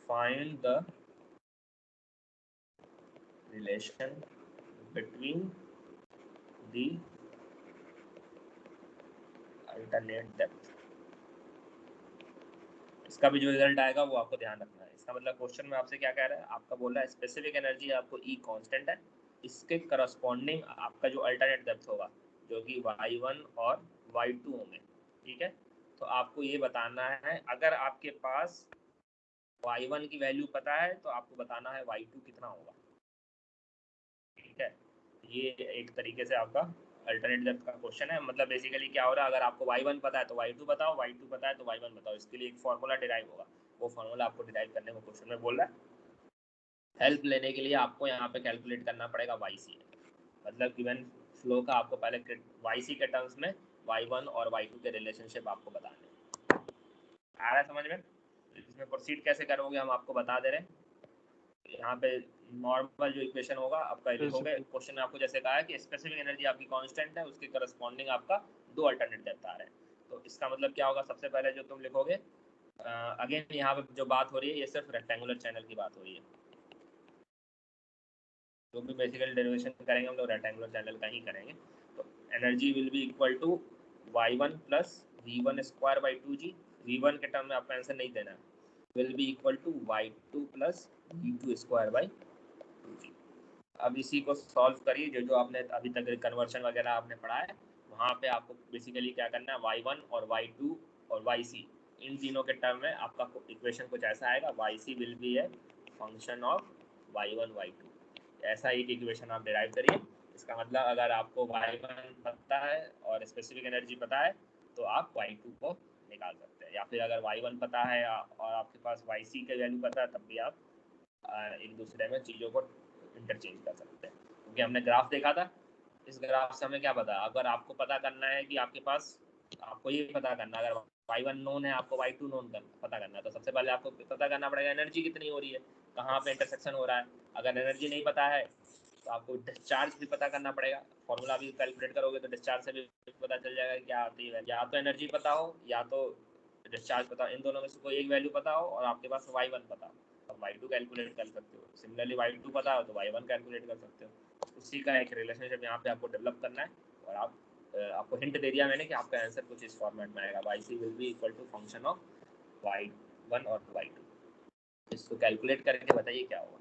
find the relation between the alternate depth. इसका भी जो रिजल्ट आएगा वो आपको ध्यान रखना है। इसका मतलब क्वेश्चन में आपसे क्या कह रहा है, आपका बोल रहा है स्पेसिफिक एनर्जी आपको E कांस्टेंट है, इसके करस्पॉन्डिंग आपका जो अल्टरनेट डेप्थ होगा जो कि y1 और y2 होंगे, ठीक है। तो आपको ये बताना है, अगर आपके पास y1 की वैल्यू पता है तो आपको बताना है y2 कितना होगा। ठीक है, ये एक तरीके से आपका अल्टरनेट डेप्थ का क्वेश्चन है। मतलब बेसिकली क्या हो रहा है, अगर आपको y1 पता है तो y2 बताओ, y2 पता है तो y1 बताओ। इसके लिए एक फार्मूला डिराइव होगा, वो फार्मूला आपको डिराइव करने को क्वेश्चन में बोल रहा है। हेल्प लेने के लिए आपको यहाँ पे कैलकुलेट करना पड़ेगा yc, मतलब गिवन फ्लो का आपको पहले yc के टर्म्स में y1 और y2 के रिलेशनशिप आपको बताने। आ रहा है समझ में? इसमें प्रोसीड कैसे करोगे हम आपको बता दे रहे हैं। यहाँ पे नॉर्मल जो इक्वेशन होगा आपका लिखोगे। क्वेश्चन में आपको जैसे कहा है कि स्पेसिफिक एनर्जी आपकी कांस्टेंट है, उसके करस्पॉन्डिंग आपका 2 अल्टरनेट डेप्थ आ रहे हैं। तो इसका मतलब क्या होगा, सबसे पहले जो तुम लिखोगे, अगेन यहाँ पे जो बात हो रही है ये सिर्फ रेक्टेंगुलर चैनल की बात हो रही है। जो भी बेसिकली डेरिवेशन करेंगे हम लोग रेक्टेंगुलर चैनल का ही करेंगे। तो energy will be equal to y1 plus v1 square by 2g। v1 के टर्म में आपका आंसर नहीं देना है, will be equal to y2 plus v2 square by 2g। अब इसी को सॉल्व करिए, जो जो आपने अभी तक कन्वर्शन वगैरह आपने पढ़ा है वहाँ पे आपको बेसिकली क्या करना है, y1 और y2 और yc इन तीनों के टर्म में आपका इक्वेशन कुछ ऐसा आएगा, yc will B a function of y1 y2। ऐसा एक इक्वेशन आप डिराइव करिए। इसका मतलब अगर आपको y1 पता है और स्पेसिफिक एनर्जी पता है तो आप y2 को निकाल सकते हैं, या फिर अगर y1 पता है और आपके पास yc के वैल्यू पता है तब भी आप एक दूसरे में चीज़ों को इंटरचेंज कर सकते हैं। क्योंकि हमने ग्राफ देखा था, इस ग्राफ से हमें क्या पता, अगर आपको पता करना है कि आपके पास, आपको ये पता करना है अगर y1 नोन है आपको y2 नोन पता करना है, तो सबसे पहले आपको पता करना पड़ेगा एनर्जी कितनी हो रही है, कहाँ पे इंटरसेक्शन हो रहा है। अगर एनर्जी नहीं पता है तो आपको डिस्चार्ज भी पता करना पड़ेगा। फॉर्मूला भी कैलकुलेट करोगे तो डिस्चार्ज से भी पता चल जाएगा क्या आती है। या तो एनर्जी पता हो या तो डिस्चार्ज पता हो, इन दोनों में से कोई एक वैल्यू पता हो और आपके पास y1 पता हो, तो y2 कैलकुलेट कर सकते हो। सिमिलरली y2 पता हो तो y1 कैलकुलेट कर सकते हो। उसी का एक रिलेशनशिप यहाँ पे आपको डेवलप करना है। और आपको हिंट दे दिया मैंने कि आपका आंसर कुछ इस फॉर्मेट में आएगा, yc will be equal to function of y1 और y2। इसको कैलकुलेट करके बताइए क्या होगा।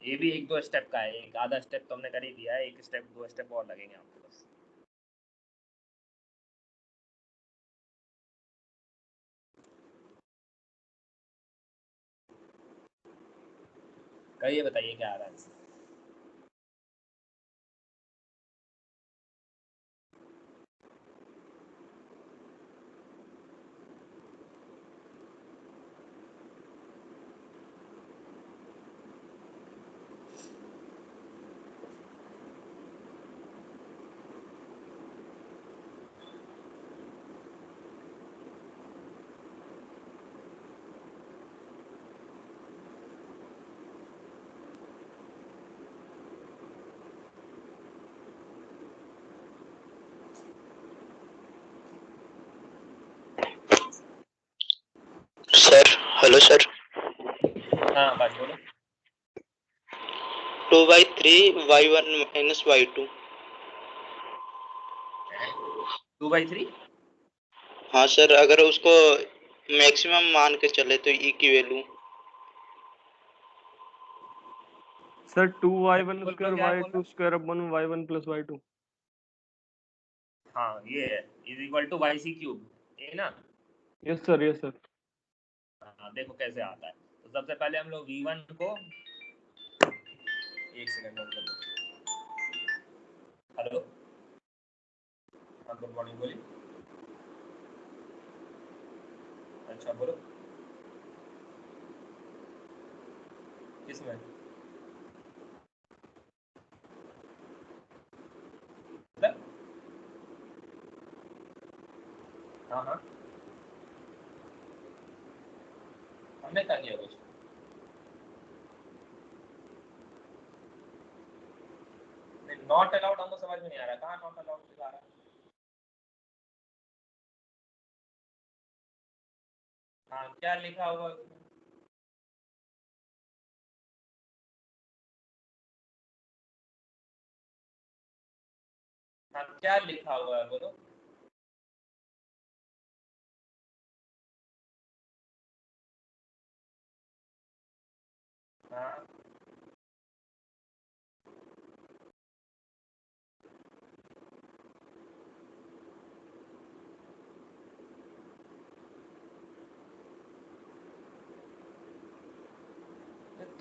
ये भी एक दो स्टेप का है, एक आधा स्टेप तो हमने कर ही दिया है, एक स्टेप दो स्टेप और लगेंगे आपको बस। कहिए बताइए क्या आ रहा है। Sir hello sir. हाँ बात बोलो। 2/3 y1 माइनस y2। 2/3। हाँ सर, अगर उसको मैक्सिमम मान के चले तो ई की वैल्यू सर 2y1 बोलो स्क्वायर क्या है बोला। y2 square upon y1 plus y2। हाँ ये है is equal to yc cube, ये ना। Yes sir, yes sir. हाँ देखो कैसे आता है। तो सबसे पहले हम लोग v1 को, एक सेकंड मतलब, हेलो हाँ गुड मॉर्निंग बोलिए। अच्छा बोलो किसमें। मतलब हाँ हाँ हमने क्या किया कुछ नॉट अलाउड, हमको समझ में नहीं आ रहा कहाँ नॉट अलाउड लिखा रहा है। हाँ क्या लिखा हुआ है? हाँ क्या लिखा हुआ है बोलो। हाँ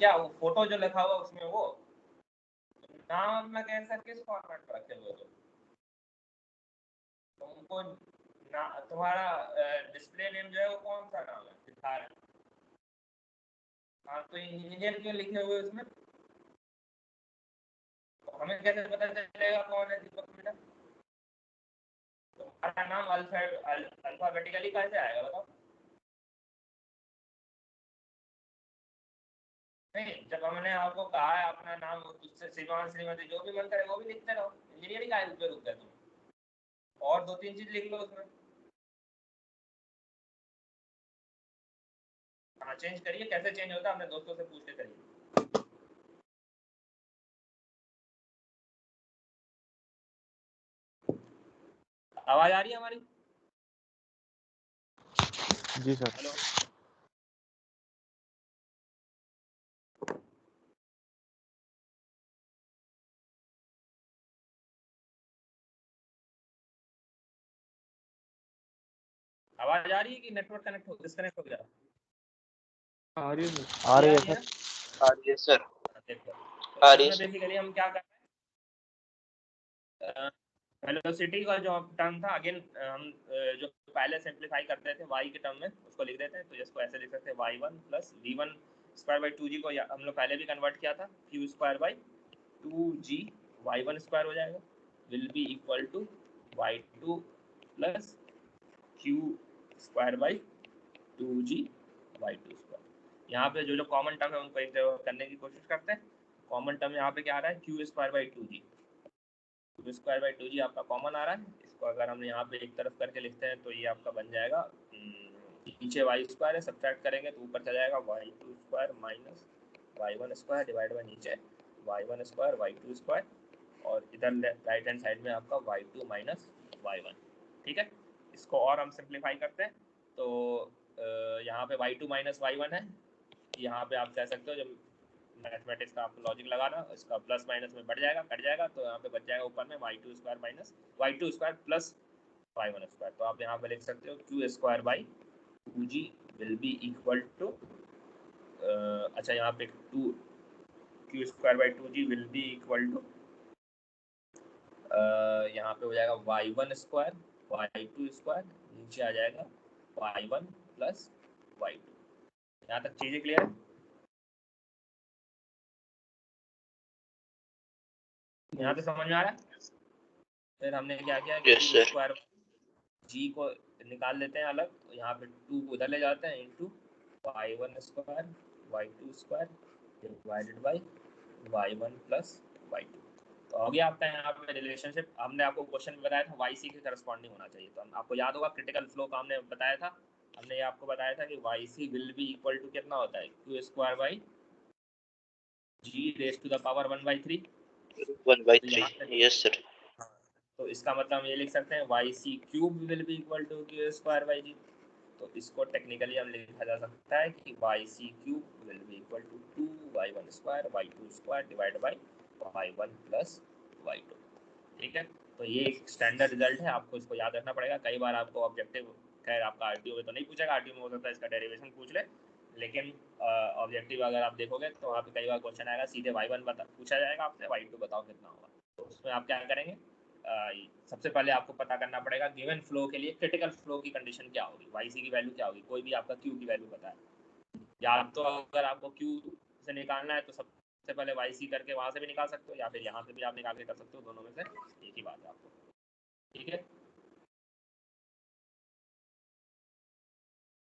क्या वो फोटो जो लिखा हुआ उसमें वो नाम में कैसा किस फॉर्मेट में रखे हुए तुमको ना तुम्हारा डिस्प्ले नेम जो है वो कौन सा नाम है दिखा रहे? हाँ तो इंजीनियर क्यों लिखे हुए उसमें? तो हमें कैसे पता चलेगा कौन है दीपक बेटा? तुम्हारा नाम अल्फाबेटिकली कैसे आएगा बताओ? नहीं, जब हमने आपको कहा है अपना नाम उससे श्रीमान श्रीमती जो भी मन करे वो भी लिखते रहो, इंजीनियरिंग आए पे रुक गए तुम, और 2-3 चीज लिख लो उसमें। हाँ चेंज करिए, कैसे चेंज होता है अपने दोस्तों से पूछ के करिए। आवाज आ रही है हमारी? जी सर। हेलो आवाज आ रही है कि नेटवर्क कनेक्ट हो डिस्कनेक्ट हो गया? आ रही है सर। आ रही है ना? सर। आ रही है सर। देखो आ तो रही है इसमें सर। बेसिकली हम क्या कर रहे हैं, वेलोसिटी का जो टर्म था अगेन हम जो पहले सिंप्लीफाई करते थे y के टर्म में उसको लिख देते हैं, तो इसको ऐसे लिख सकते हैं y1 plus v1 square by 2g को हम लोग पहले भी कन्वर्ट किया था q square by 2g y1 square हो जाएगा will be equal to y2 plus q square by 2g y2 square. यहाँ पे जो जो कॉमन टर्म है उनको एक जगह करने की कोशिश करते हैं। कॉमन टर्म यहाँ पे क्या आ रहा है q square by 2g, q square by 2g आपका कॉमन आ रहा है। इसको अगर हम यहाँ पे एक तरफ करके लिखते हैं तो ये आपका बन जाएगा नीचे वाई स्क्वायर है, सब्ट्रैक्ट करेंगे तो ऊपर चला जाएगा y2 square minus y1 square divide by नीचे y1 स्क्वायर y2 स्क्वायर, और इधर राइट हैंड साइड में आपका y2 माइनस y1। ठीक है, इसको और हम सिंप्लीफाई करते हैं तो यहाँ पे y2 माइनस y1 है, यहाँ पे आप कह सकते हो जब मैथमेटिक्स का आपको लॉजिक लगाना, इसका प्लस माइनस में बढ़ जाएगा कट जाएगा, तो यहाँ पे बच जाएगा ऊपर में y2 square minus y2 square plus y1 square. तो आप यहाँ पे लिख सकते हो q square by 2g will be equal to अच्छा यहाँ पे q square by 2g will be equal to यहाँ पे हो जाएगा y1 स्क्वायर y2 स्क्वायर, नीचे आ जाएगा y1 प्लस y2। यहाँ तक चीजें क्लियर है? यहाँ पे समझ में आ रहा है? फिर हमने क्या किया कि यस सर। स्क्वायर जी को निकाल लेते हैं अलग, तो यहाँ पे 2 को उधर ले जाते हैं into y1 square y2 square divided by y1 plus y2। तो हो गया आपका यहाँ पे रिलेशनशिप। हमने आपको क्वेश्चन में बताया था yc के करस्पॉन्डिंग होना चाहिए, तो आपको याद होगा क्रिटिकल फ्लो का हमने बताया था, हमने ये आपको बताया था कि yc will be equal to कितना होता है q square by g raise to the power 1/3। 1/3 yes sir. तो इसका मतलब हम ये लिख सकते हैं yc cube will be equal to q square by g। तो इसको टेक्निकली हम लिखा जा सकता है कि yc cube will be equal to 2y1 square y2 square divide by y1 plus y2। ठीक है, तो ये एक स्टैंडर्ड रिजल्ट है, आपको इसको याद रखना पड़ेगा। कई बार आपको ऑब्जेक्टिव, खैर आपका आरटीओ में तो नहीं पूछेगा, आरटीओ में हो सकता है इसका डेरिवेशन पूछ ले, लेकिन ऑब्जेक्टिव अगर आप देखोगे तो वहाँ पे कई बार क्वेश्चन आएगा सीधे y1 पूछा जाएगा आपसे, y2 बताओ कितना होगा। तो उसमें आप क्या करेंगे, सबसे पहले आपको पता करना पड़ेगा गिवन फ्लो के लिए क्रिटिकल फ्लो की कंडीशन क्या होगी, yc की वैल्यू क्या होगी। कोई भी आपका q की वैल्यू पता है, या तो अगर आपको q से निकालना है तो सबसे पहले yc करके वहां से भी निकाल सकते हो, या फिर यहाँ से भी आप निकाल के कर सकते हो, दोनों में से एक ही बात है आपको। ठीक है,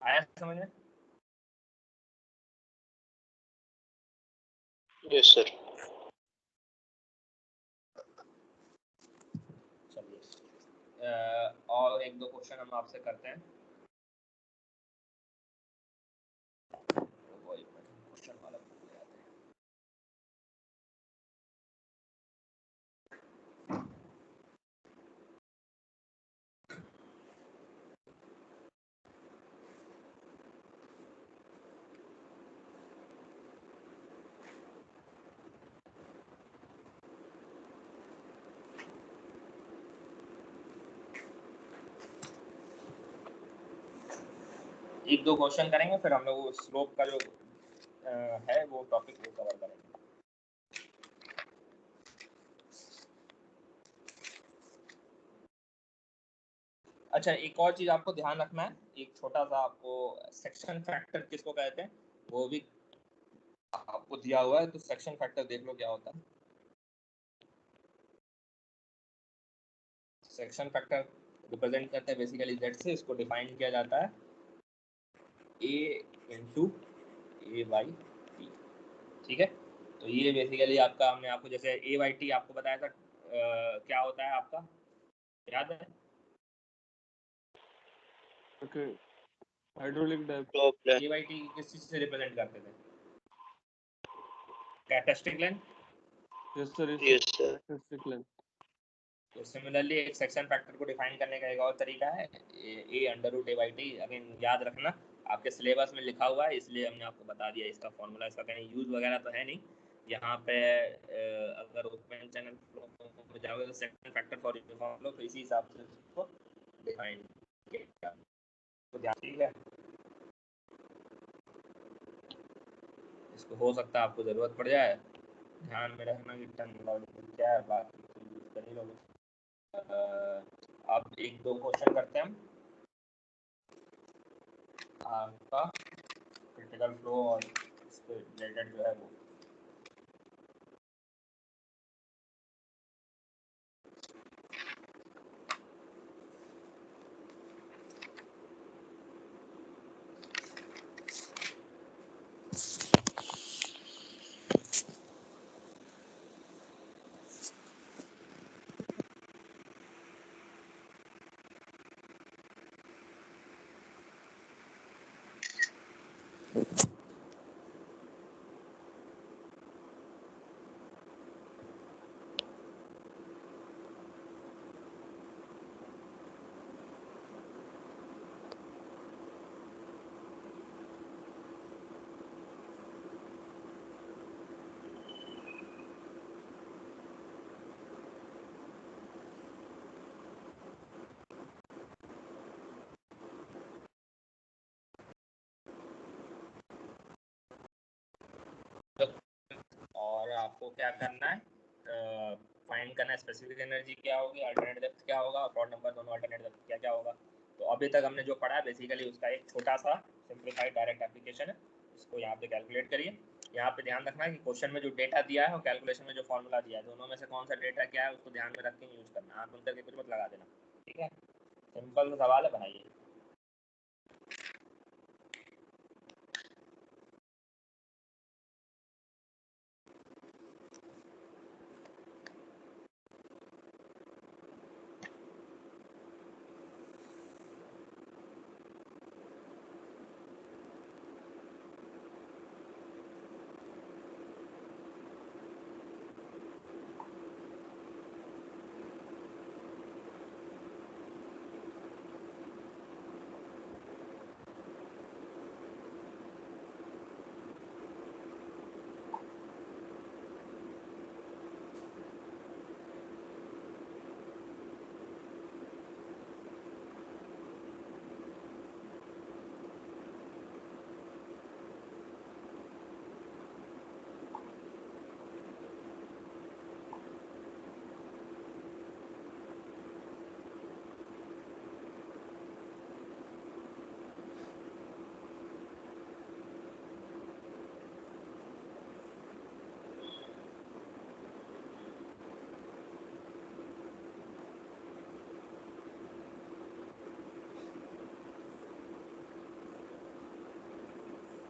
आया समझ में? Yes sir. चलिए और एक दो क्वेश्चन हम आपसे करते हैं। क्वेश्चन वाला एक दो क्वेश्चन करेंगे, फिर हम लोग स्लोप का जो है वो टॉपिक वो कवर करेंगे। अच्छा, एक और चीज आपको ध्यान रखना है, एक छोटा सा आपको सेक्शन फैक्टर किसको कहते हैं वो भी आपको दिया हुआ है, तो सेक्शन फैक्टर देख लो क्या होता है। सेक्शन फैक्टर रिप्रेजेंट करते हैं बेसिकली z से, इसको डिफाइन किया जाता है a into A by T, ठीक है। तो ये बेसिकली आपका, हमने आपको जैसे a बाई टी आपको बताया था क्या होता है आपका याद है? Okay, hydraulic depth. Flow plan. a by T किस चीज से रिप्रेजेंट करते थे? Characteristic length. Yes sir, yes sir. Characteristic length. तो सिमिलरली एक सेक्शन फैक्टर को डिफाइन करने का एक और तरीका है A under root A by T. Again याद रखना, आपके सिलेबस में लिखा हुआ है इसलिए हमने आपको बता दिया इसका फॉर्मूला। इसका कहीं यूज वगैरह तो है नहीं यहाँ पे। अगर ओपन चैनल फ्लो में जाओगे तो section factor for uniform flow, तो इसी हिसाब से इसको डिफाइन किया, तो ध्यान, ठीक है। इसको हो सकता है आपको ज़रूरत पड़ जाए, ध्यान में रखना कि टर्मिनोलॉजी क्या है, बाकी यूज कर ही लोगे। अब एक दो क्वेश्चन करते हैं हम आपका क्रिटिकल फ्लो और इसके रिलेटेड जो है वो। और आपको क्या करना है, फाइंड करना है स्पेसिफिक एनर्जी क्या होगी, अल्टरनेट डेप्थ क्या होगा, और नंबर दोनों अल्टरनेट डेप्थ क्या क्या होगा। तो अभी तक हमने जो पढ़ा है बेसिकली उसका एक छोटा सा सिंप्लीफाइड डायरेक्ट एप्लीकेशन है, इसको यहाँ पे कैलकुलेट करिए। यहाँ पे ध्यान रखना है कि क्वेश्चन में जो डेटा दिया है और कैलकुलेशन में जो फॉर्मूला दिया है दोनों में से कौन सा डेटा क्या है उसको ध्यान में रख के यूज करना, आप बंद करके कुछ मत लगा देना, ठीक है। सिंपल सवाल है, बनाइए।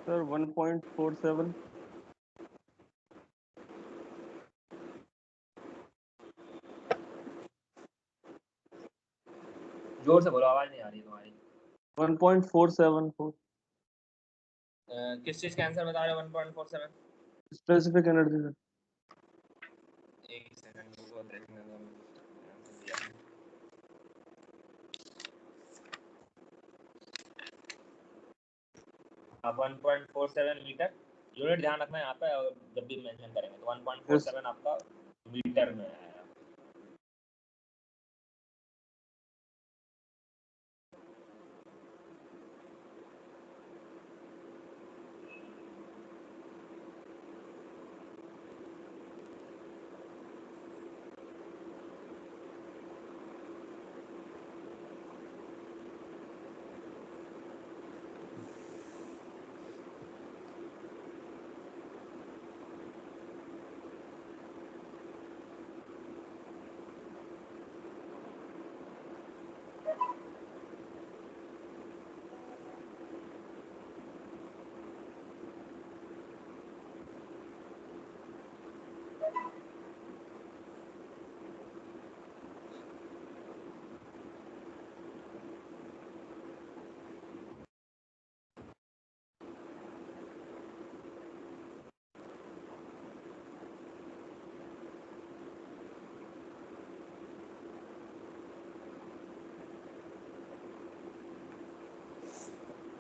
सर 1.47। जोर से बोलो, आवाज नहीं आ रही तुम्हारी। 1.474 किस चीज का आंसर बता रहे हो 1.47? Specific energy sir. एक सेकंड रुको, देखने दो दिया है। आप 1.47 मीटर, यूनिट ध्यान रखना है यहाँ पे, और जब भी मेंशन करेंगे तो 1.47 आपका मीटर में है।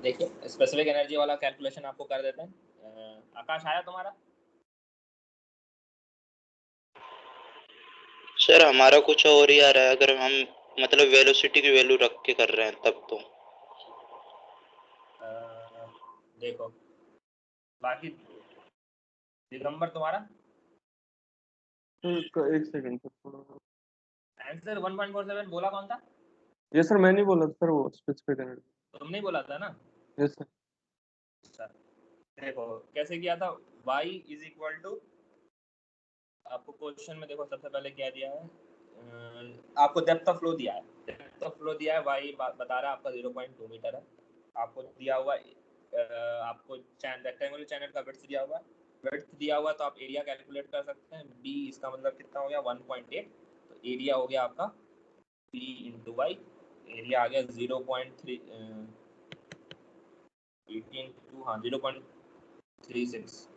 देखिए स्पेसिफिक एनर्जी वाला कैलकुलेशन आपको कर देते हैं। आकाश आया तुम्हारा? सर हमारा कुछ और ही आ रहा है, अगर हम मतलब वेलोसिटी की वैल्यू रख के कर रहे हैं तब तो। देखो बाकी दिगंबर तुम्हारा सर एक सेकंड सर थोड़ा। आंसर 1.47 बोला कौन था? ये सर मैं नहीं बोला सर, वो स्पेसिफिक एनर्जी। तुमने ही बोला था ना? Yes sir. अच्छा देखो कैसे किया था। y इज इक्वल टू, आपको क्वेश्चन में देखो सबसे पहले क्या दिया है, आपको डेप्थ ऑफ फ्लो दिया है। डेप्थ ऑफ फ्लो दिया है, y बता रहा है आपका 0.2 मीटर है। आपको दिया हुआ आपको रेक्टेंगुलर चैनल का विड्थ दिया हुआ है। विड्थ दिया हुआ तो आप एरिया कैलकुलेट कर सकते हैं। b इसका मतलब कितना हो गया 1.8, तो एरिया हो गया आपका b इंटू वाई। एरिया आ गया 0.3 18 टू हाँ 0.36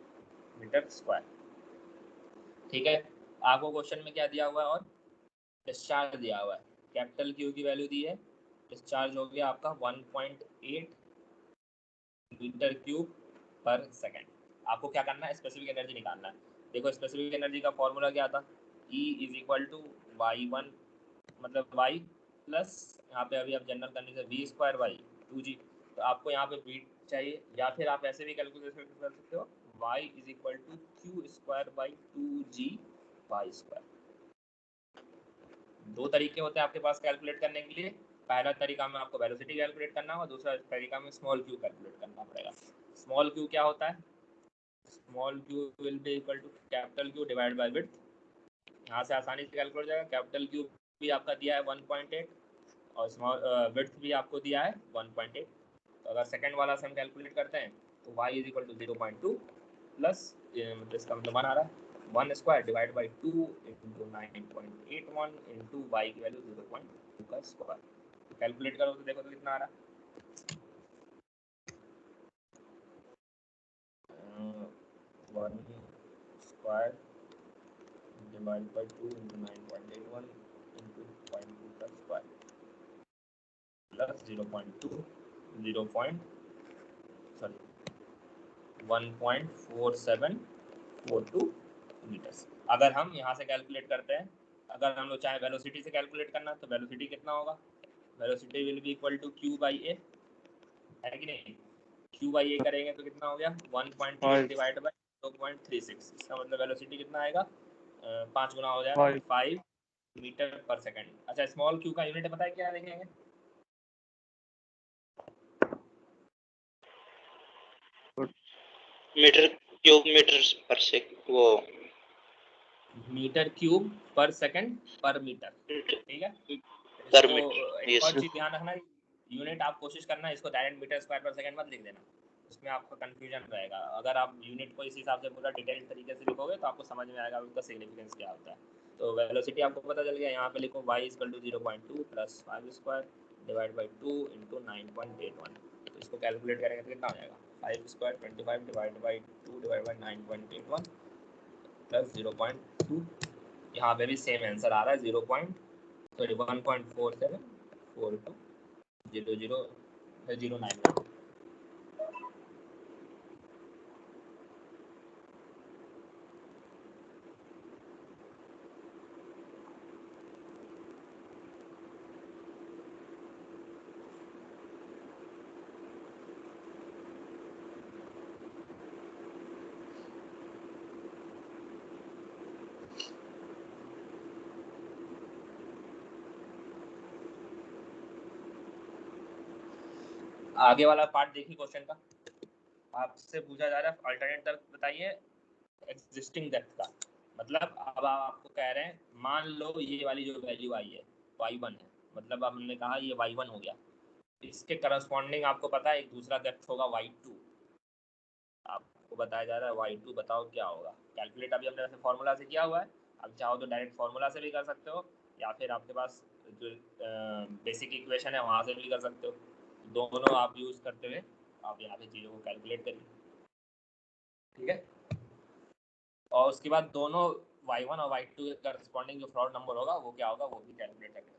मीटर स्क्वायर। ठीक है, आपको क्वेश्चन में क्या दिया हुआ है और डिस्चार्ज दिया हुआ है। कैपिटल क्यू की वैल्यू दी है, डिस्चार्ज हो गया आपका 1.8 मीटर क्यूब पर सेकंड। आपको क्या करना है, स्पेसिफिक एनर्जी निकालना है। देखो स्पेसिफिक एनर्जी का फॉर्मूला क्या था, E is equal to y1 मतलब y प्लस यहाँ पे अभी आप जनरल करने से v स्क्वायर बाई 2g। तो आपको यहाँ पे v चाहिए, या फिर आप ऐसे भी कैलकुलेशन कर सकते हो y is equal to q square by 2g y square. दो तरीके होते हैं आपके पास कैलकुलेट करने के लिए। पहला तरीका में आपको वेलोसिटी कैलकुलेट करना होगा, दूसरा तरीका में स्मॉल क्यू कैलकुलेट करना पड़ेगा। स्मॉल क्यू क्या होता है, small q will be equal to capital q divide by width. यहाँ से आसानी से कैलकुलेट हो जाएगा। कैपिटल क्यू भी आपका दिया है 1.8 और स्मॉल विड्थ भी आपको दिया है 1.8। तो अगर सेकंड वाला से हम कैलकुलेट करते हैं तो y is equal to 0.2 plus इसका मतलब 1 आ रहा है 1 square divide by 2 into 9.81 into y की वैल्यू 0.2 का स्क्वायर। कैलकुलेट करो तो देखो तो कितना आ रहा है, 1 square divide by 2 into 9.81 into 0.2 का स्क्वायर प्लस 1.4742 मीटर्स। अगर हम यहाँ से कैलकुलेट करते हैं, अगर हम लोग चाहे वेलोसिटी से कैलकुलेट करना तो वेलोसिटी कितना होगा, velocity will be equal to Q by A, है कि नहीं। क्यू बाई ए करेंगे तो कितना हो गया 1.8 डिवाइड बाई 2.36। इसका मतलब वेलोसिटी कितना आएगा 5 गुना हो जाएगा 5 मीटर पर सेकंड। अच्छा स्मॉल क्यू का यूनिट पता है क्या देखेंगे, मीटर क्यूब मीटर पर सेकंड, वो मीटर क्यूब पर सेकंड पर मीटर। ठीक है, पर इसको मीटर। एक यस और चीज ध्यान रखना, यूनिट आप कोशिश करना इसको डायरेक्ट मीटर स्क्वायर पर सेकंड मत लिख देना, उसमें आपका कंफ्यूजन रहेगा। अगर आप यूनिट को इस हिसाब से पूरा डिटेल तरीके से लिखोगे तो आपको समझ में आएगा उसका सिग्निफिकेंस क्या होता है। तो वेलोसिटी आपको पता चल गया, यहाँ पे लिखो y equal to 0.2 plus 5 square divide by 2 into 9.81। तो इसको कैलकुलेट करेंगे तो कितना हो जाएगा 5 square 25 divide by 2 divide by 9.81 plus 0.2। यहाँ पे भी सेम आंसर आ रहा है 1.47420009। आगे वाला पार्ट देखिए क्वेश्चन का, आपसे पूछा जा रहा है अल्टरनेट डेप्थ बताइए एग्जिस्टिंग डेप्थ का। मतलब अब आपको कह रहे हैं मान लो ये वाली जो वैल्यू आई है y1 है, मतलब अब हमने कहा ये y1 हो गया, इसके करस्पॉन्डिंग आपको पता है एक दूसरा डेप्थ होगा y2। आपको बताया जा रहा है y2 बताओ क्या होगा। कैलकुलेट अभी हमने वैसे फॉर्मूला से किया हुआ है, अब चाहो तो डायरेक्ट फॉर्मूला से भी कर सकते हो, या फिर आपके पास जो बेसिक इक्वेशन है वहाँ से भी कर सकते हो। दोनों आप यूज़ करते हुए आप यहाँ पे चीज़ों को कैलकुलेट करिए। ठीक है, और उसके बाद दोनों y1 और y2 के करस्पॉन्डिंग जो फ्रॉड नंबर होगा वो क्या होगा वो भी कैलकुलेट करके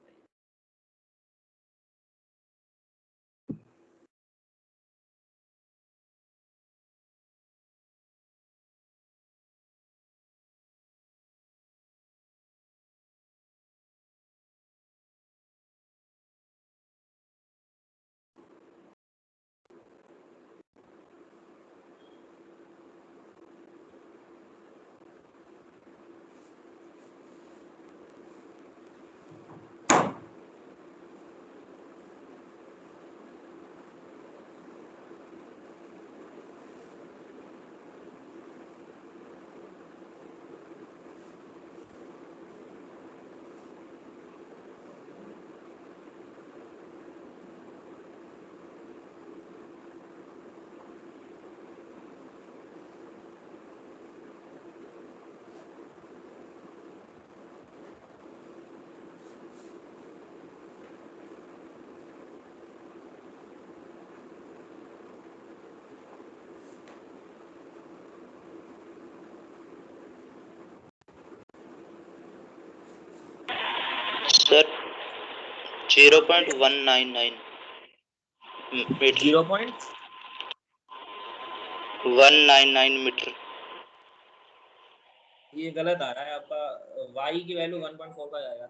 0.199 मीटर। 0.199 मीटर। ये गलत आ रहा है आपका। y की वैल्यू 1.4 का आएगा।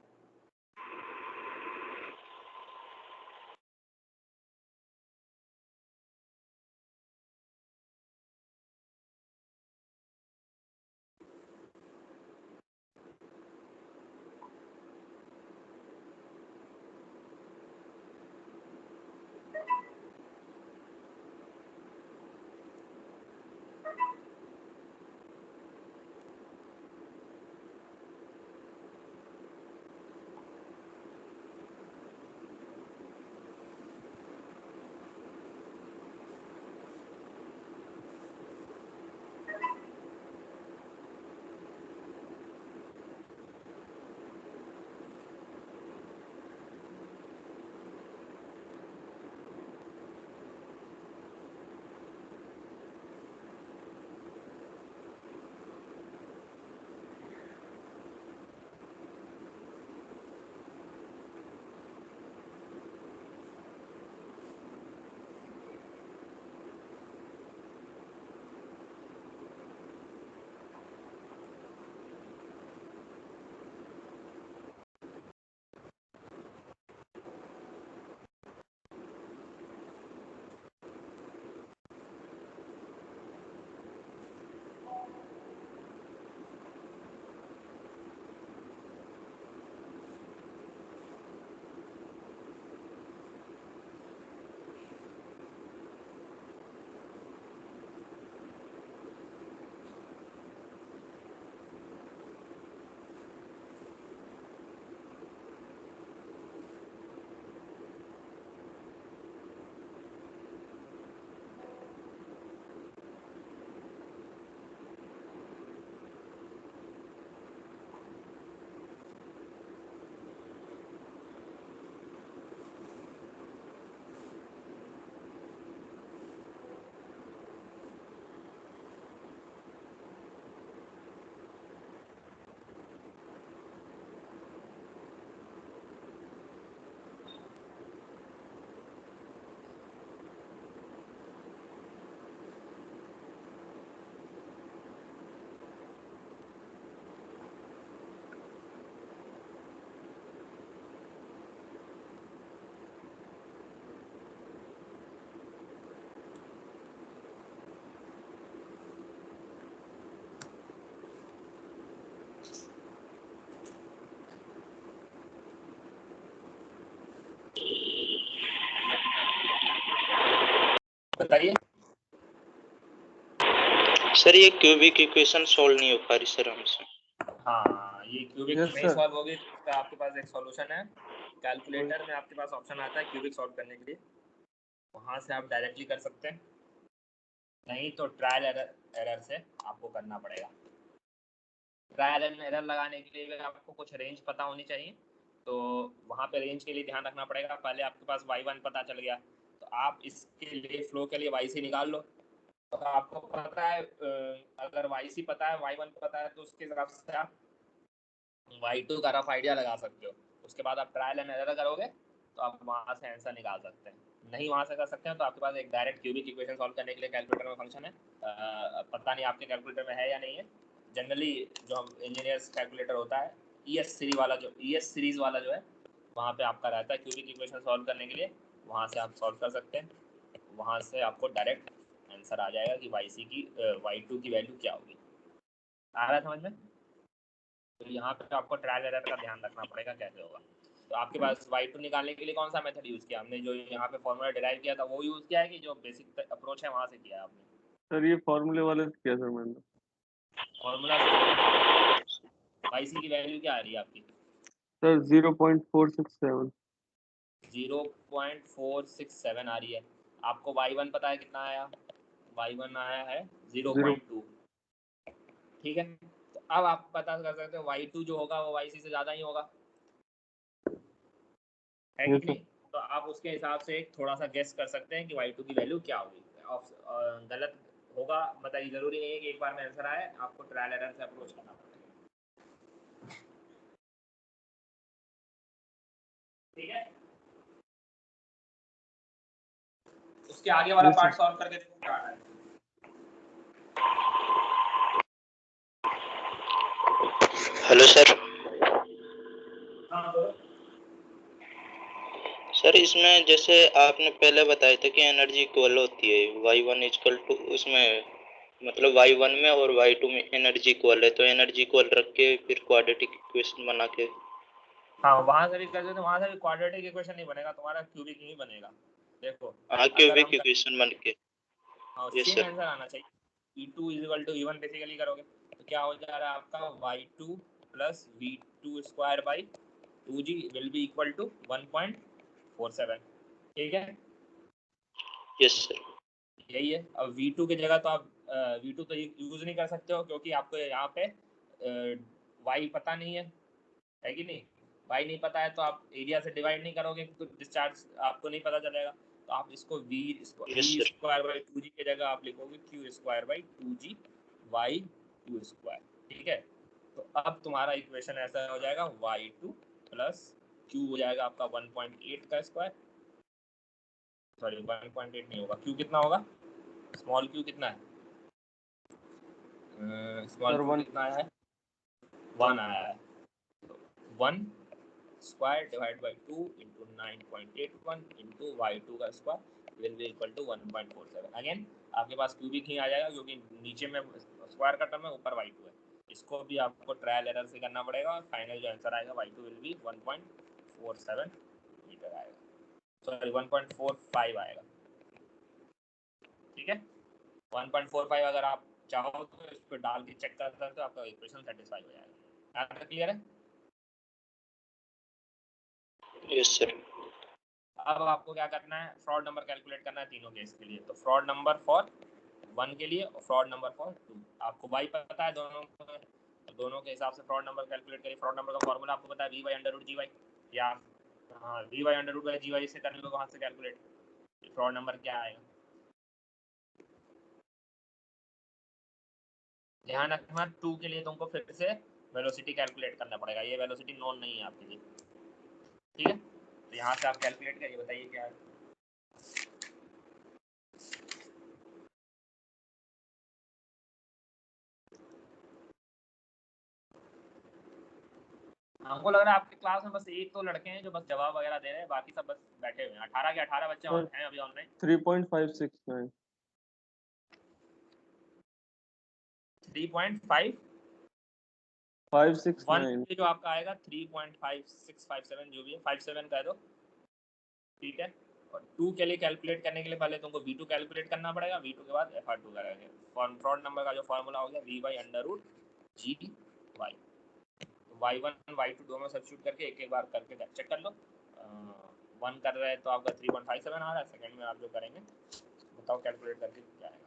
बताइए सर ये क्यूबिक इक्वेशन सॉल्व नहीं हो पा रही सर हमसे। हाँ, ये क्यूबिक Yes, नहीं sir. सॉल्व होगी तो आपके पास एक सॉल्यूशन है। कैलकुलेटर में आपके पास ऑप्शन आता है क्यूबिक सॉल्व करने के लिए, वहाँ से आप डायरेक्टली कर सकते हैं, नहीं तो ट्रायल एरर से आपको करना पड़ेगा। ट्रायल एंड एरर लगाने के लिए आपको कुछ रेंज पता होनी चाहिए, तो वहाँ पे रेंज के लिए ध्यान रखना पड़ेगा। पहले आपके पास y1 पता चल गया तो आप इसके लिए फ्लो के लिए yc निकाल लो। तो आपको पता है अगर yc पता है, y1 पता है, तो उसके हिसाब से आप y2 का रफ आइडिया लगा सकते हो। उसके बाद आप ट्रायल एंड एरर करोगे तो आप वहाँ से आंसर निकाल सकते हैं। नहीं वहाँ से कर सकते हैं तो आपके पास एक डायरेक्ट क्यूबिक इक्वेशन सॉल्व करने के लिए कैलकुलेटर में फंक्शन है। पता नहीं आपके कैलकुलेटर में है या नहीं है। जनरली जो हम इंजीनियर्स कैलकुलेटर होता है ES सीरीज वाला जो है, वहाँ पे आपका रहता है क्यूबिक इक्वेशन सॉल्व करने के लिए, वहाँ से आप सॉल्व कर सकते हैं। वहाँ से आपको डायरेक्ट आंसर आ जाएगा कि y2 की वैल्यू क्या होगी। आ रहा है समझ में? तो यहाँ पे आपको ट्रायल एरर का ध्यान रखना पड़ेगा कैसे होगा। तो आपके पास y2 निकालने के लिए कौन सा मेथड यूज़ किया हमने? जो यहाँ पे फॉर्मूला डिराइव किया था वो यूज़ किया है कि जो बेसिक अप्रोच है वहाँ से किया है आपने? सर ये फॉर्मूले वाले से किया सर मैंने। फॉर्मूला yc की वैल्यू क्या आ रही है आपकी? सर 0.467। 0.467 आ रही है। आपको y1 पता है कितना आया? y1 आया है 0. 0.2। ठीक है, तो अब आप पता कर सकते हो y2 जो होगा वो yc से ज़्यादा ही होगा, है Yes, कि sir. नहीं? तो आप उसके हिसाब से थोड़ा सा गेस कर सकते हैं कि y2 की वैल्यू क्या होगी। गलत होगा बताइए, जरूरी नहीं है कि एक बार में आंसर आए, आपको ट्रायल एरर से अप्रोच करना पड़ेगा। ठीक है। उसके आगे वाला Yes, पार्ट sir. सॉल्व करके देखो क्या आ रहा है। Hello sir. हाँ बोलो। सर इसमें जैसे आपने पहले बताया था कि एनर्जी इक्वल होती है y1 इक्वल टू उसमें मतलब y1 में और y2 में एनर्जी इक्वल है, तो एनर्जी इक्वल रख के फिर क्वाड्रेटिक इक्वेशन बना के। हाँ वहां से भी कर देते, वहां से भी क्वाड्रेटिक इक्वेशन नहीं बनेगा, तुम्हारा क्यूबिक ही बनेगा। देखो हाँ अगर क्यूबिक हम इक्वेशन बन के। Yes same sir. आंसर आना चाहिए। E2 E1 बेसिकली करोगे तो क्या हो जा रहा है आपका y2 plus v2 square by 2g will be equal to 1.47। ठीक है, यस सर। यही है। अब v2 की जगह तो आप v2 तो यूज नहीं कर सकते हो क्योंकि आपको यहाँ पे y पता नहीं है कि नहीं। y नहीं पता है तो आप एरिया से डिवाइड नहीं करोगे तो डिस्चार्ज आपको नहीं पता चलेगा। तो आप इसको v yes sir. Square by 2g की जगह आप लिखोगे q square by 2g y 2 square. ठीक है, तो अब तुम्हारा इक्वेशन ऐसा हो जाएगा y2 प्लस q हो जाएगा आपका 1.8 का स्क्वायर, सॉरी 1.8 नहीं होगा, q कितना होगा, स्मॉल q कितना है, स्मॉल Sir, q one. कितना आया है, 1 आया है। 1 square divide by 2 into 9.81 into y2 का square will be equal to 1.47। Again आपके पास क्यूबिक ही आ जाएगा क्योंकि नीचे में स्क्वायर का टर्म है, ऊपर y2 है। इसको भी आपको ट्रायल एरर से करना पड़ेगा और फाइनल जो आंसर आएगा y2 विल बी 1.47 मीटर आएगा, सॉरी 1.45 आएगा। ठीक है, 1.45 अगर आप चाहो तो इस पर डाल के चेक कर सकते हो, आपका इक्वेशन सेटिस्फाई हो जाएगा। यहाँ तक क्लियर है? Yes sir. अब आपको क्या करना है, फ्रॉड नंबर कैलकुलेट करना है तीनों केस के लिए। तो फ्रॉड नंबर फॉर 1 के लिए और फ्रॉड नंबर फॉर 2। आपको y पता है दोनों को, तो दोनों के हिसाब से फ्रॉड नंबर कैलकुलेट करिए। फ्रॉड नंबर का फॉर्मूला आपको पता है v by under root g y, या हाँ v by under root by g y से कर लो वहाँ से कैलकुलेट। फ्रॉड नंबर क्या आएगा, ध्यान रखना 2 के लिए तुमको फिर से वेलोसिटी कैलकुलेट करना पड़ेगा, ये वेलोसिटी नोन नहीं है आपके लिए। ठीक है, तो यहाँ से आप कैलकुलेट करिए, बताइए क्या है। हमको लग रहा है आपके क्लास में बस एक तो लड़के हैं जो बस जवाब वगैरह दे रहे हैं, बाकी सब बस बैठे हुए हैं। 18 के 18 बच्चे Sir, हैं अभी ऑनलाइन। 3.569. 3.5 569. 1 जो आपका आएगा 3.5657 जो भी है 57 कह दो। ठीक है, और 2 के लिए कैलकुलेट करने के लिए पहले तुमको v2 कैलकुलेट करना पड़ेगा, v2 के बाद fr2 करेंगे। फ्रॉड नंबर का जो फॉर्मूला हो गया v by under root g y. y1 y2 दोनों सब्स्टिट्यूट करके एक एक बार करके चेक कर लो। 1 कर रहे हैं तो आपका 3.57 आ रहा है, सेकंड में आप जो करेंगे बताओ कैलकुलेट करके क्या आएगा।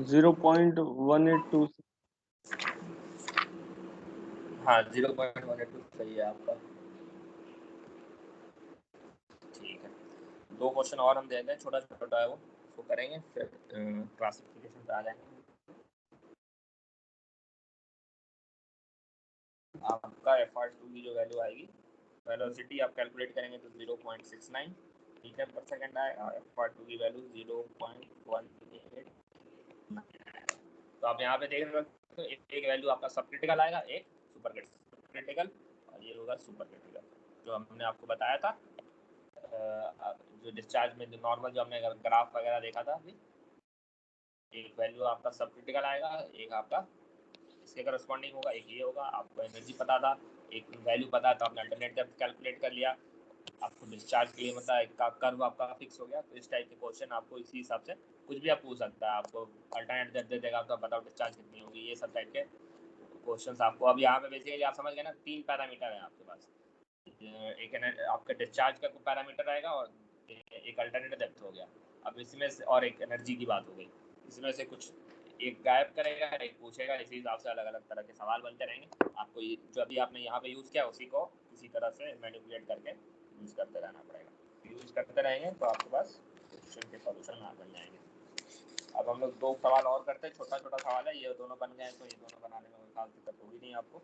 Zero point 182. हाँ 0.182 सही है आपका। ठीक है, 2 क्वेश्चन और हम दे दें, छोटा छोटा है वो, उसको करेंगे फिर क्लासिफिकेशन पे आ जाएंगे। आपका FR2 की जो वैल्यू आएगी, वेलोसिटी आप कैलकुलेट करेंगे तो 0.69 मीटर पर सेकंड आएगा, FR2 की वैल्यू 0.18। तो आप यहाँ पे देख रहे हो एक वैल्यू आपका सब क्रिटिकल आएगा, एक सुपर क्रिटिकल, और ये होगा सुपर क्रिटिकल जो हमने आपको बताया था। जो डिस्चार्ज में जो नॉर्मल जो हमने ग्राफ वगैरह देखा था अभी, एक वैल्यू आपका सब क्रिटिकल आएगा, एक आपका इसके करस्पॉन्डिंग होगा, एक ये होगा। आपको एनर्जी पता था, एक वैल्यू पता था, आपने अल्टरनेट डेप्थ कैलकुलेट कर लिया, आपको डिस्चार्ज के लिए मतलब एक कर्व आपका फिक्स हो गया। तो इस टाइप के क्वेश्चन आपको इसी हिसाब से कुछ भी आप पूछ सकता है। आपको अल्टरनेट डेप्थ दे देगा तो बताओ डिस्चार्ज कितनी होगी, ये सब टाइप के क्वेश्चंस आपको। अब यहाँ पे बेसिकली आप समझ गए ना, 3 पैरामीटर है आपके पास, आपका डिस्चार्ज का पैरामीटर आएगा और एक अल्टरनेट डेप्थ हो गया। अब इसमें से और एक एनर्जी की बात हो गई, इसमें से कुछ एक गायब करेगा, एक पूछेगा, इसी हिसाब से अलग अलग तरह के सवाल बनते रहेंगे। आपको ये जो अभी आपने यहाँ पे यूज़ किया उसी को किसी तरह से मैनिपुलेट करके यूज़ करते रहना पड़ेगा। यूज़ करते रहेंगे तो आपके पास क्वेश्चन के सॉल्यूशन बन जाएंगे। अब हम लोग 2 सवाल और करते हैं, छोटा छोटा सवाल है, ये दोनों बन गए तो ये दोनों बनाने में खास दिक्कत होगी नहीं आपको।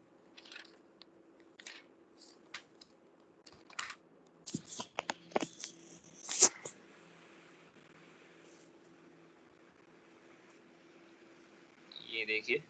ये देखिए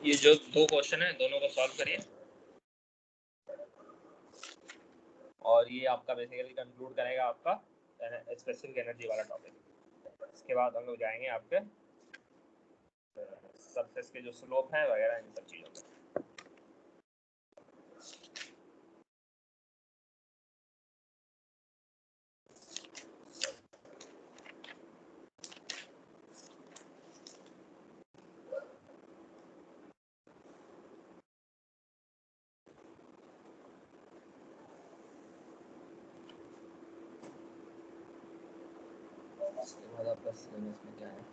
ये जो 2 क्वेश्चन है दोनों को सॉल्व करिए और ये आपका बेसिकली कंक्लूड करेगा आपका स्पेसिफिक एनर्जी वाला टॉपिक। इसके बाद हम लोग जाएंगे आपके सरफेस के जो स्लोप है वगैरह इन सब चीज़ों पे। इसके बाद आपका सिलेबस में क्या है?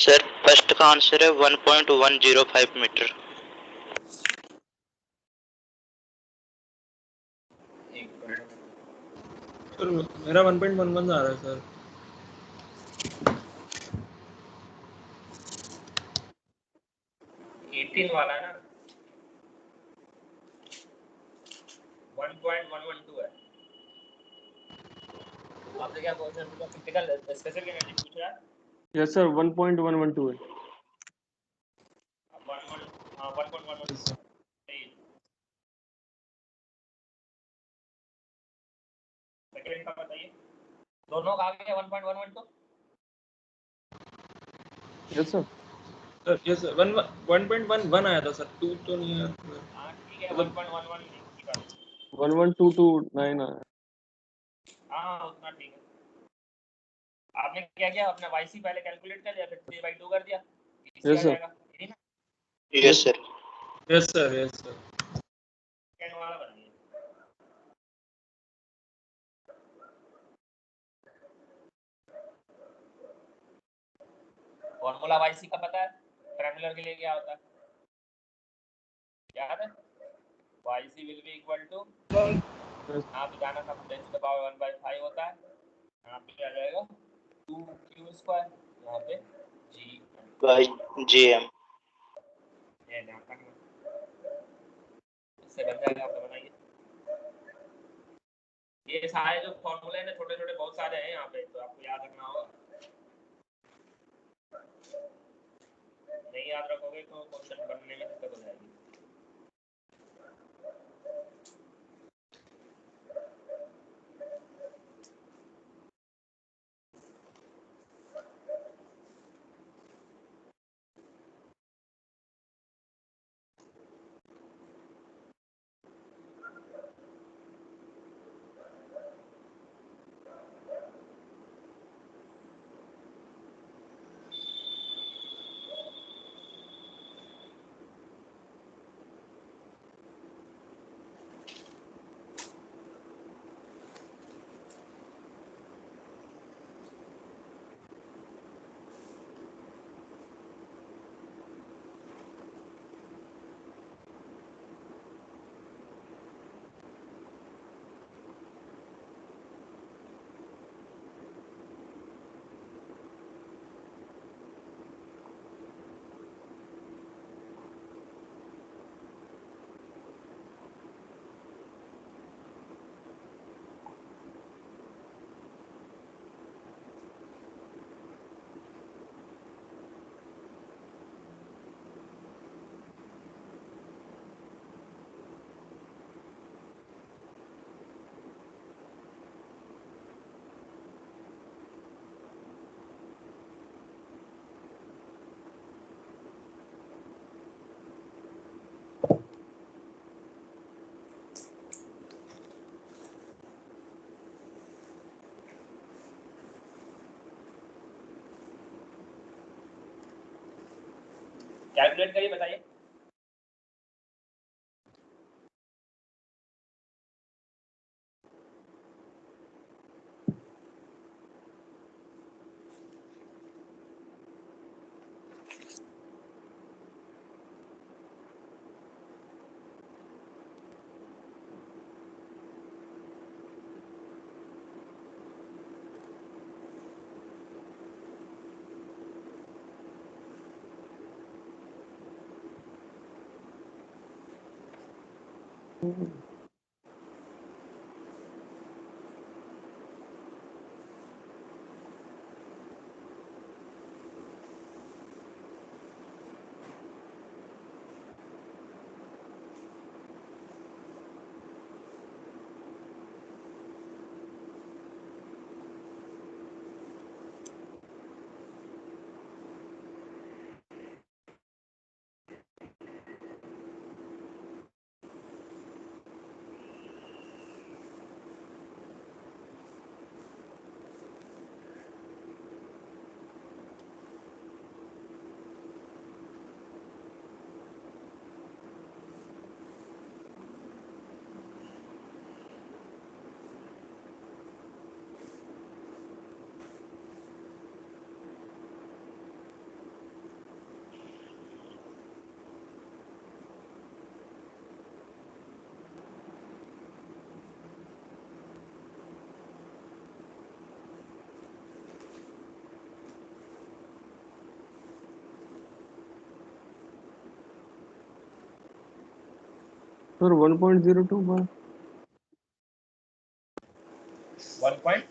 सर फर्स्ट का आंसर है 1.105 मीटर। सर मेरा 1.11 आ रहा है सर। 18 वाला है ना, 1.112 है। आपने क्या क्वेश्चन पूछा? क्रिटिकल स्पेसिफिक एनर्जी पूछ रहा है। यस सर 1.112 है। 1.112 सेकंड का बताइए। दोनों का आगे 1.112। Yes sir. Sir yes sir 1.11 आया था सर, 2 तो नहीं आया। हाँ ठीक है, 1.11 की बात। 11229 आया। हाँ उतना ठीक है। आपने क्या किया? अपना YC पहले कैलकुलेट कर लिया, फिर 3/2 कर दिया, इसी आ Yes, sir. जाएगा। यही ना? Yes sir. Yes sir yes sir. Second वाला बनाइए। फॉर्मूला YC का पता है, ट्रायंगुलर के लिए क्या होता है याद है? YC will be equal to, यहाँ पे जाना था 10 to the power 1/5 होता है, यहाँ पे आ जाएगा 2q², यहाँ पे g बाई GM। ये ध्यान रखना, इससे बन जाएगा, आपका बनाइए। ये सारे जो फॉर्मूले हैं ना छोटे छोटे बहुत सारे हैं यहाँ पे, तो आपको याद रखना होगा, नहीं याद रखोगे तो क्वेश्चन बनने में दिक्कत हो जाएगी। कैलकुलेट करिए, बताइए। Sir, 1.02 1.025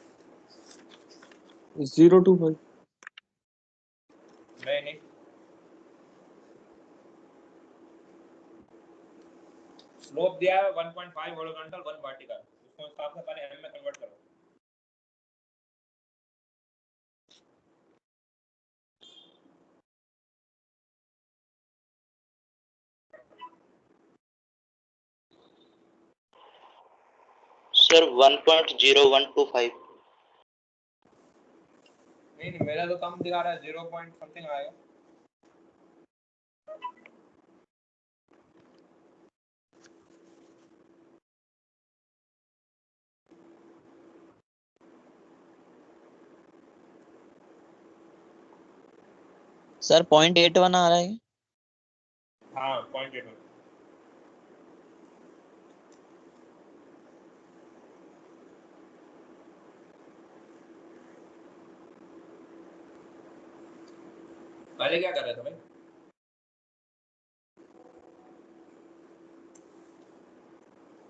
नहीं, स्लोप दिया है 1.5 हॉरिजॉन्टल 1 वर्टिकल, उसको हिसाब से पहले एम में कन्वर्ट करो। सर 1.0125। नहीं मेरा तो कम दिखा रहा है, 0 पॉइंट समथिंग आएगा। सर 0.81 आ रहा है। हाँ 0.81। पहले क्या कर रहे थे भाई?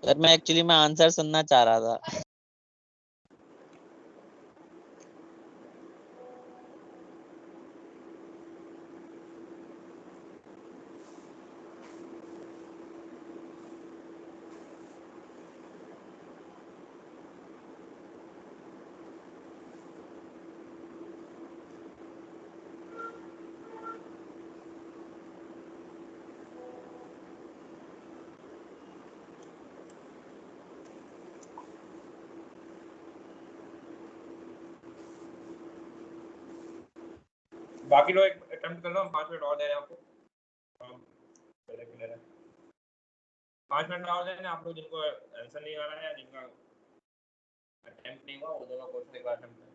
सर मैं एक्चुअली मैं आंसर सुनना चाह रहा था। बाकी लोग अटेम्प्ट कर लो, हम 5 मिनट और दे रहे हैं आपको। पहले क्लियर है, 5 मिनट और दे रहे हैं आप लोग जिनको आंसर नहीं आ रहा है या जिनका अटेम्प्ट नहीं हुआ वो दोनों क्वेश्चन एक बार अटेम्प्ट करें।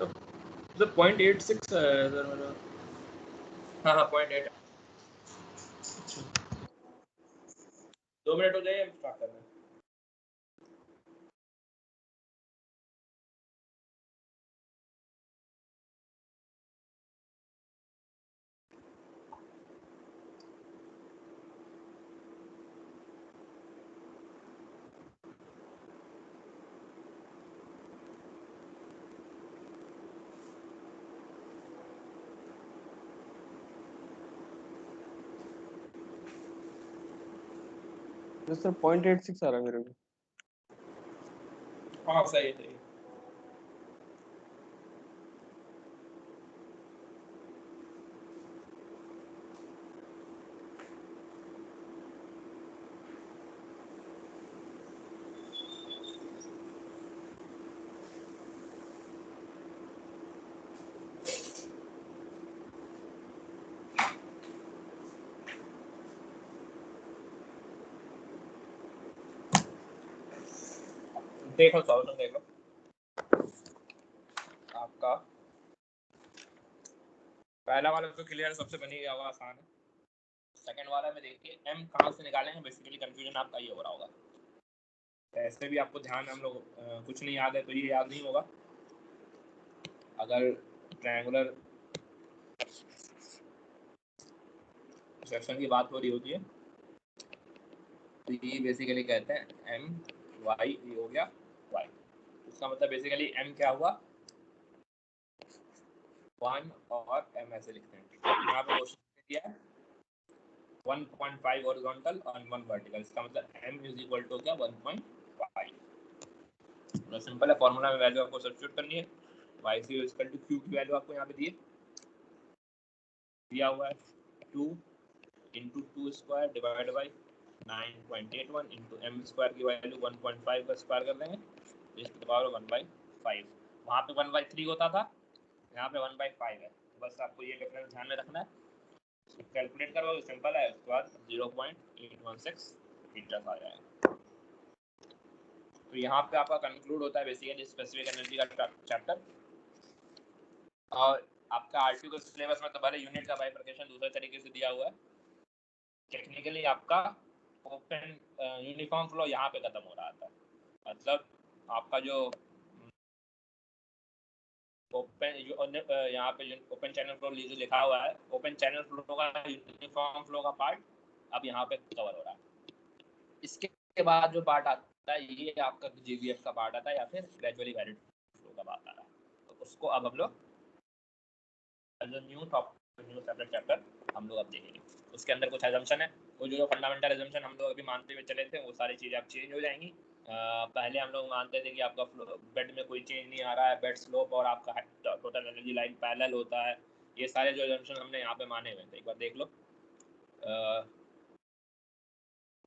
तो 0.86 है इधर मेरा। हाँ 0.8। 2 मिनट हो जाए, हम स्टार्ट कर रहे हैं। तो सर 0.86 आ रहा है मेरे को। हाँ सही है, सही है। देखो सॉल्यूशन देख लो आपका। पहला वाला तो क्लियर, सबसे बनी गया होगा, आसान है। सेकंड वाला में देखिए m कहाँ से निकालेंगे, बेसिकली कंफ्यूजन आपका ये हो रहा होगा। ऐसे भी आपको ध्यान, हम लोग कुछ नहीं याद है तो ये याद नहीं होगा। अगर ट्रायंगुलर सेक्शन की बात हो रही होती है तो ये बेसिकली कहते हैं m y, ये हो गया y। इसका मतलब बेसिकली m क्या हुआ, 1 और m ऐसे लिखते हैं। यहाँ पे क्वेश्चन दिया है 1.5 हॉरिजॉन्टल और 1 वर्टिकल, इसका मतलब m इज इक्वल टू क्या 1.5। तो सिंपल है, फॉर्मूला में वैल्यू आपको सब्स्टिट्यूट करनी है। y c is equal to q की वैल्यू आपको यहाँ पे दिया हुआ है 2 इंटू 2 square divide by 9.81 into m square की वैल्यू 1.5 का स्क्वायर कर देंगे, इसकी पावर 1/5। वहाँ पे 1/3 होता था, यहाँ पे 1/5 है। तो बस आपको ये डिफरेंस ध्यान में रखना है, कैलकुलेट करो, सिंपल है। उसके बाद 0.816 मीटर आ जाएगा। तो यहाँ पे आपका कंक्लूड होता है बेसिकली स्पेसिफिक एनर्जी का चैप्टर। और आपका आरटीयू के सिलेबस में तो भले यूनिट का बाइफरकेशन दूसरे तरीके से दिया हुआ है, टेक्निकली आपका ओपन यूनिफॉर्म फ्लो यहाँ पे खत्म हो रहा था। मतलब आपका जो ओपन यहाँ पे ओपन चैनल फ्लो लिखा हुआ है, ओपन चैनल फ्लो का यूनिफॉर्म फ्लो का पार्ट अब यहाँ पे कवर हो रहा है। इसके बाद जो पार्ट आता है, ये आपका जीवीएफ का पार्ट आता है या फिर ग्रेजुअली वैलिड फ्लो का पार्ट आता है। तो उसको अब हम लोग न्यू सेपरेट चैप्टर हम लोग अब देखेंगे। उसके अंदर कुछ एजम्पशन है, वो जो फंडामेंटल एजम्पशन हम लोग अभी मानते हुए चले थे वो सारी चीज़ें अब चेंज हो जाएंगी। पहले हम लोग मानते थे कि आपका बेड में कोई चेंज नहीं आ रहा है, बेड स्लोप और आपका टोटल एनर्जी लाइन पैरेलल होता है। ये सारे जो एजम्पशन हमने यहाँ पे माने हुए थे, एक बार देख लो।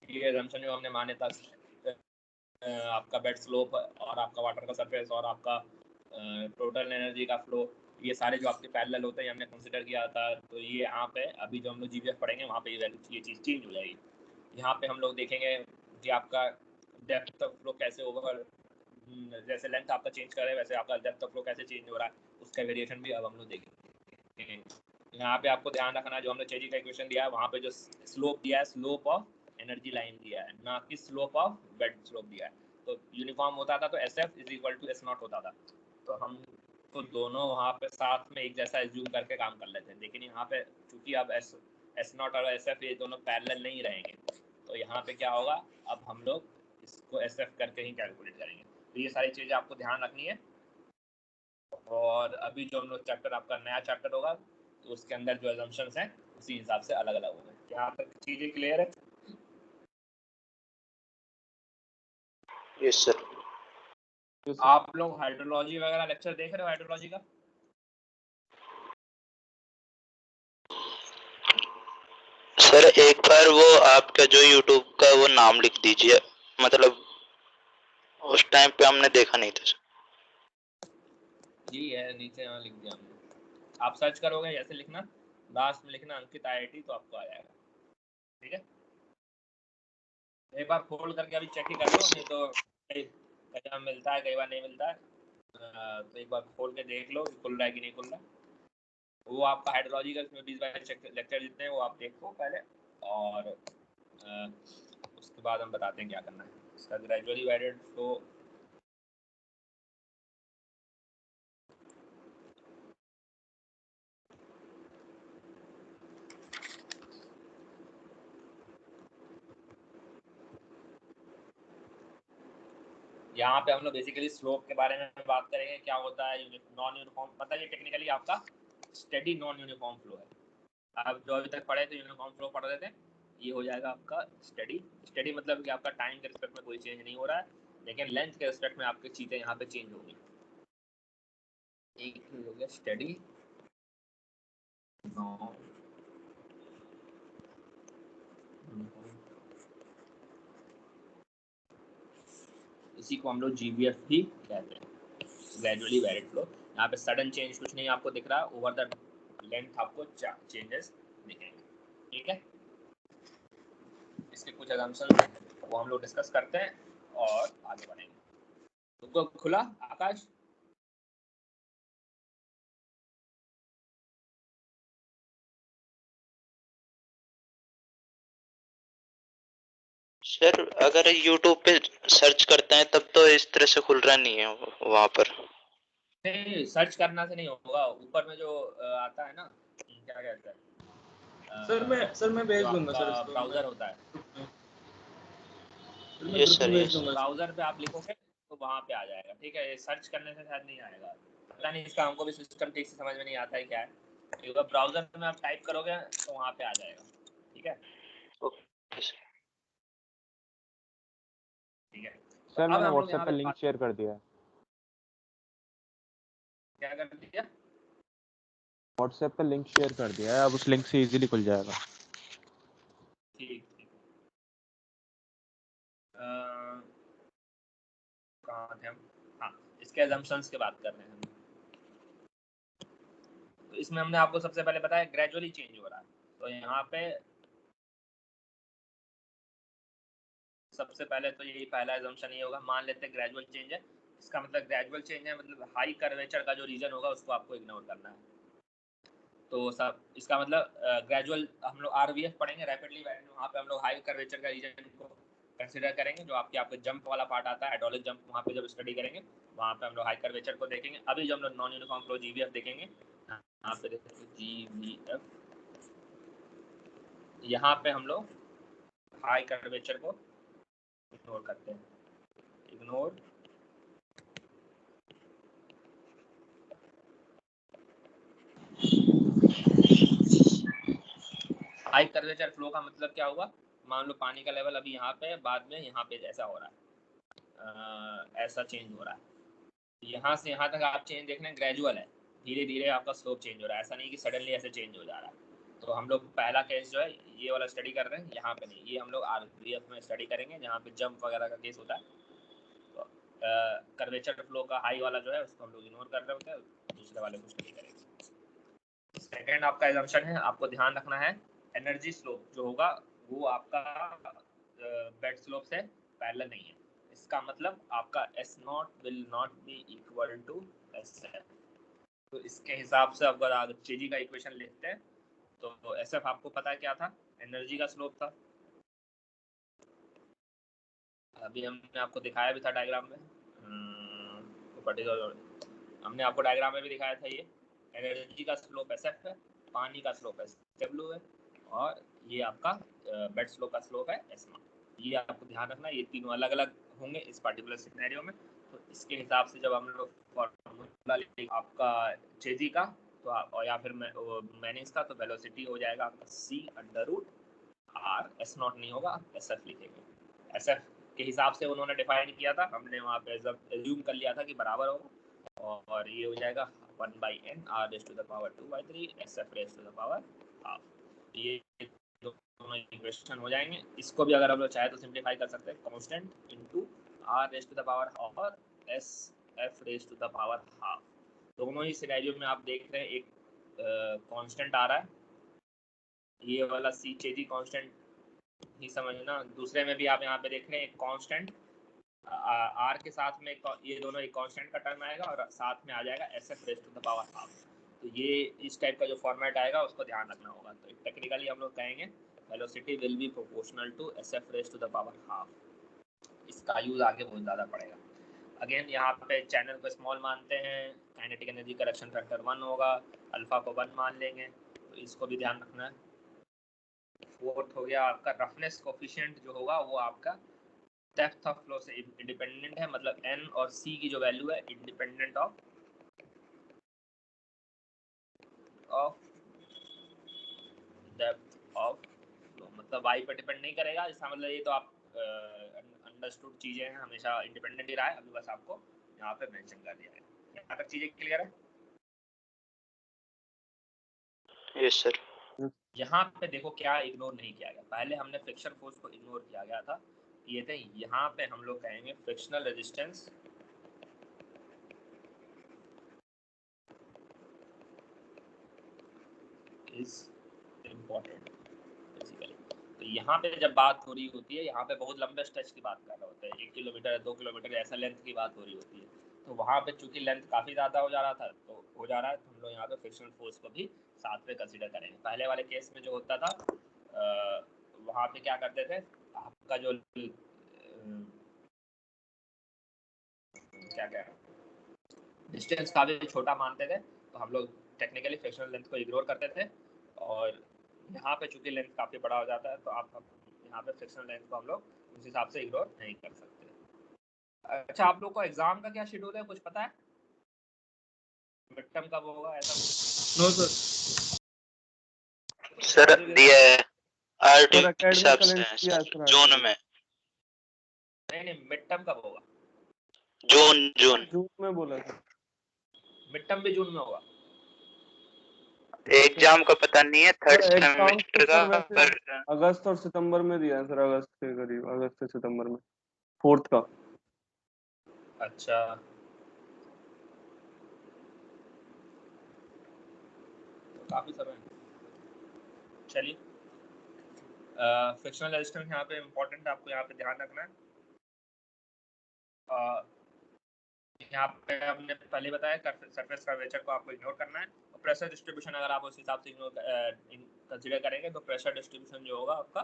ये एजम्पशन जो हमने माने था, आपका बेड स्लोप और आपका वाटर का सरफेस और आपका टोटल एनर्जी का फ्लो, ये सारे जो आपके पैरेलल होते हैं हमने कंसिडर किया था। तो ये यहाँ पे अभी जो हम लोग जीवीएफ पढ़ेंगे वहाँ पे ये चीज़ चेंज हो जाएगी। यहाँ पे हम लोग देखेंगे कि आपका डेप्थ ऑफ फ्लो कैसे ओवर, जैसे लेंथ आपका चेंज कर रहे हैं वैसे आपका डेप्थ ऑफ फ्लो कैसे चेंज हो रहा है, उसका वेरिएशन भी अब हम लोग देखेंगे। यहाँ पे आपको ध्यान रखना, जो हमने चेजी का इक्वेशन दिया है वहाँ पे जो स्लोप दिया है, स्लोप ऑफ एनर्जी लाइन दिया है, ना कि स्लोप ऑफ बेड स्लोप दिया है। तो यूनिफॉर्म होता था तो SF is equal to S0 होता था, तो हम तो दोनों वहाँ पे साथ में एक जैसा एज्यूम करके काम कर लेते हैं। लेकिन यहाँ पे चूंकि अब S0 और SF ये दोनों पैरेलल नहीं रहेंगे, तो यहाँ पे क्या होगा, अब हम लोग इसको SF करके ही कैलकुलेट करेंगे। तो ये सारी चीज़ें आपको ध्यान रखनी है। और अभी जो हम लोग चैप्टर, आपका नया चैप्टर होगा, तो उसके अंदर जो एजम्पशंस हैं उसी हिसाब से अलग अलग होंगे। यहाँ तक चीज़ें क्लियर है? Yes sir. आप लोग हाइड्रोलॉजी वगैरह लेक्चर देख रहे हो हाइड्रोलॉजी का? सर एक बार वो आपका जो यूट्यूब का वो नाम लिख दीजिए, मतलब उस टाइम पे हमने देखा नहीं था। जी है, नीचे यहाँ लिख दिया हमने। आप सर्च करोगे, ऐसे लिखना, लास्ट में लिखना अंकित IIT, तो आपको आ जाएगा। ठीक है, एक बार खोल करके अभी चेक ही कर लो, नहीं तो कई बार मिलता है, कई बार नहीं मिलता है। तो एक बार खोल के देख लो खुल रहा है कि नहीं खुल रहा। वो आपका हाइड्रोलॉजी का इसमें 20-22 लेक्चर जितने हैं वो आप देखो पहले, और उसके बाद हम बताते हैं क्या करना है। इसका ग्रेजुअली वैलिड फ्लो यहाँ पे हम लोग बेसिकली स्लोप के बारे में बात करेंगे, क्या होता है नॉन यूनिफॉर्म, मतलब ये टेक्निकली आपका स्टेडी नॉन यूनिफॉर्म फ्लो है। आप जो अभी तक पढ़े थे यूनिफॉर्म फ्लो पढ़ रहे थे, ये हो जाएगा आपका स्टेडी। स्टेडी मतलब कि आपका टाइम के रिस्पेक्ट में कोई चेंज नहीं हो रहा है, लेकिन लेंथ के रिस्पेक्ट में आपकी चीज़ें यहाँ पे चेंज होगी। एक हो गया स्टेडी नॉन, इसी को हम लोग GVF भी कहते हैं, ग्रेजुअली वैलिड फ्लो। यहाँ पे सडन चेंज कुछ नहीं आपको दिख रहा, ओवर द लेंथ आपको चेंजेस दिखेंगे। ठीक है, इसके कुछ असम्पशंस वो हम लोग डिस्कस करते हैं और आगे बढ़ेंगे। तुमको खुला आकाश? सर अगर YouTube पे सर्च करते हैं तब तो इस तरह से खुल रहा नहीं है वहाँ पर। नहीं, सर्च करना से नहीं होगा, ऊपर में जो आता है ना, क्या कहते हैं, सर मैं भेज दूंगा सर इसको, ब्राउजर होता है, यस सर यस। ब्राउजर पे आप लिखोगे तो वहाँ पे आ जाएगा। ठीक है, सर्च करने से शायद नहीं आएगा, पता नहीं, इसका हमको भी सिस्टम ठीक से समझ में नहीं आता है क्या है। तो ब्राउजर में आप टाइप करोगे तो वहाँ पे आ जाएगा। ठीक है, ठीक है। सर अब मैंने हम लोग व्हाट्सएप यहाँ पे पे लिंक शेयर कर दिया है। क्या कर दिया? व्हाट्सएप पे लिंक शेयर कर दिया है, अब उस लिंक से इजीली खुल जाएगा। ठीक ठीक। कहाँ थे हम? हाँ, इसके assumptions की बात कर रहे हैं हम। तो इसमें हमने आपको सबसे पहले बताया ग्रेजुअली चेंज हो रहा है, तो यहाँ पे सबसे पहले तो यही पहला assumption ये होगा, मान लेते हैं ग्रेजुअल चेंज है। इसका मतलब ग्रेजुअल चेंज है मतलब हाई कर्वेचर का जो रीजन होगा उसको आपको इग्नोर करना है। तो सब इसका मतलब ग्रेजुअल हम लोग RVF पढ़ेंगे, रैपिडली, वहाँ पे हम लोग हाई कर्वेचर का रीजन को कंसिडर करेंगे। जो आपके जंप वाला पार्ट आता है, हाइड्रोलिक जंप, वहाँ पे जब स्टडी करेंगे वहाँ पे हम लोग हाई कर्वेचर को देखेंगे। अभी जो हम लोग नॉन यूनिफॉर्म फ्लो GVF देखेंगे, यहाँ पे देखेंगे GVF, यहाँ पे हम लोग हाई कर्वेचर को इग्नोर करते हैं। इग्नोर हाई कर्वेचर फ्लो का मतलब क्या हुआ, मान लो पानी का लेवल अभी यहाँ पे है, बाद में यहाँ पे ऐसा हो रहा है, ऐसा चेंज हो रहा है, यहाँ से यहाँ तक आप चेंज देख रहे हैं ग्रेजुअल है, धीरे धीरे आपका स्लोप चेंज हो रहा है, ऐसा नहीं कि सडनली ऐसे चेंज हो जा रहा है। तो हम लोग पहला केस जो है ये वाला स्टडी कर रहे हैं, यहाँ पे नहीं, ये हम लोग आरवीएफ में स्टडी करेंगे जहाँ पे जंप वगैरह का केस होता है। तो कर्वेचर फ्लो का हाई वाला जो है उसको हम लोग इग्नोर कर रहे होते हैं, दूसरे वाले को स्टडी करेंगे। सेकेंड आपका एजम्पशन है, आपको ध्यान रखना है एनर्जी स्लोप जो होगा वो आपका बेड स्लोप से पैरेलल नहीं है। इसका मतलब आपका s naught will not be equal to s f. तो इसके हिसाब से अगर आप चेजी का इक्वेशन लिखते हैं तो एस एफ आपको पता है क्या था, एनर्जी का स्लोप था, अभी हमने आपको दिखाया भी था डायग्राम में, पर्टिकुलर हमने आपको डायग्राम में भी दिखाया था। ये एनर्जी का स्लोप एस एफ है, पानी का स्लोप एस डब्ल्यू है, और ये आपका बेड स्लोप का स्लोप है एस नॉट। ये आपको ध्यान रखना, ये तीनों अलग अलग होंगे इस पर्टिकुलर सिनेरियो में। तो इसके हिसाब से जब हम लोग फॉर्मूला आपका चेजी का तो और या फिर मैंने इसका तो वेलोसिटी हो जाएगा आपका C under root R, S not नहीं होगा, एस एफ लिखेंगे। एस एफ के हिसाब से उन्होंने डिफाइन किया था, हमने वहाँ पे एज्यूम कर लिया था कि बराबर होगा, और ये हो जाएगा 1/n r raise to the power 2/3 sf raise to the power half. ये दोनों इक्वेशन हो जाएंगे। इसको भी अगर हम लोग चाहे तो सिंप्लीफाई कर सकते हैं, constant into r raise to the power half और sf raise to the power half. दोनों ही सिनेरियो में आप देख रहे हैं एक कांस्टेंट आ रहा है, ये वाला सी चेजी कांस्टेंट ही समझना। दूसरे में भी आप यहाँ पे देख रहे हैं एक कांस्टेंट आर के साथ में ये दोनों एक कांस्टेंट का टर्म आएगा और साथ में आ जाएगा s f raise to the power half. तो ये इस टाइप का जो फॉर्मेट आएगा उसको ध्यान रखना होगा। तो टेक्निकली हम लोग कहेंगे velocity will be proportional to s f raise to the power half. इसका यूज आगे बहुत ज़्यादा पड़ेगा। अगेन यहाँ पे चैनल को स्मॉल मानते हैं, काइनेटिक एनर्जी करेक्शन फैक्टर 1 होगा, अल्फा को 1 मान लेंगे, तो इसको भी ध्यान रखना है। फोर्थ हो गया आपका रफनेस कोफिशिएंट जो होगा वो आपका डेप्थ ऑफ फ्लो से इंडिपेंडेंट है, मतलब n और c की जो वैल्यू है independent of depth of flow, मतलब y पर डिपेंड नहीं करेगा। इसका मतलब ये तो आप अंडरस्टूड चीजें हैं, हमेशा इंडिपेंडेंट ही रहा है, अभी बस आपको यहाँ पे मेंशन कर दिया है। यहाँ तक चीजें क्लियर है? Yes sir. यहाँ पे देखो क्या इग्नोर नहीं किया गया, पहले हमने फ्रिक्शन फोर्स को इग्नोर किया गया था, ये थे। यहाँ पे हम लोग कहेंगे frictional resistance is important basically. तो यहाँ पे जब बात हो रही होती है, यहाँ पे बहुत लंबे स्ट्रेच की बात कर रहे होते हैं, 1 किलोमीटर 2 किलोमीटर ऐसा लेंथ की बात हो रही होती है। तो वहाँ पे चूंकि लेंथ काफ़ी ज़्यादा हो जा रहा था, तो हो जा रहा है, तो हम लोग यहाँ पे फ्रिक्शनल फोर्स को भी साथ में कंसीडर करेंगे। पहले वाले केस में जो होता था वहाँ पे क्या करते थे, आपका जो क्या क्या डिस्टेंस काफ़ी छोटा मानते थे, तो हम लोग टेक्निकली फ्रिक्शनल लेंथ को इग्नोर करते थे, और यहाँ पे चूंकि लेंथ काफ़ी बड़ा हो जाता है तो आप यहाँ पे फ्रिक्शनल लेंथ को हम लोग उस हिसाब से इग्नोर नहीं कर सकते। अच्छा, आप लोग को एग्जाम का क्या शेड्यूल है, कुछ पता है? मिड टर्म कब होगा ऐसा? No sir. सर दिया है आर्टिक हिसाब से जून में। नहीं, मिड टर्म कब होगा? जून में बोला था। मिड टर्म भी जून में होगा? एग्जाम का पता नहीं है, थर्ड सेमेस्टर का, पर अगस्त और सितंबर में दिया है सर, अगस्त के करीब, अगस्त से सितंबर में, फोर्थ का। अच्छा, तो काफ़ी समय है। चलिए, फ्रिक्शनल रेजिस्टेंस यहाँ पे इम्पोर्टेंट है, आपको यहाँ पे ध्यान रखना है। यहाँ पे हमने पहले बताया सरफेस कर्वेचर को आपको इग्नोर करना है, और प्रेशर डिस्ट्रीब्यूशन अगर आप उस हिसाब से इग्नोर कंसीडर करेंगे तो प्रेशर डिस्ट्रीब्यूशन जो होगा आपका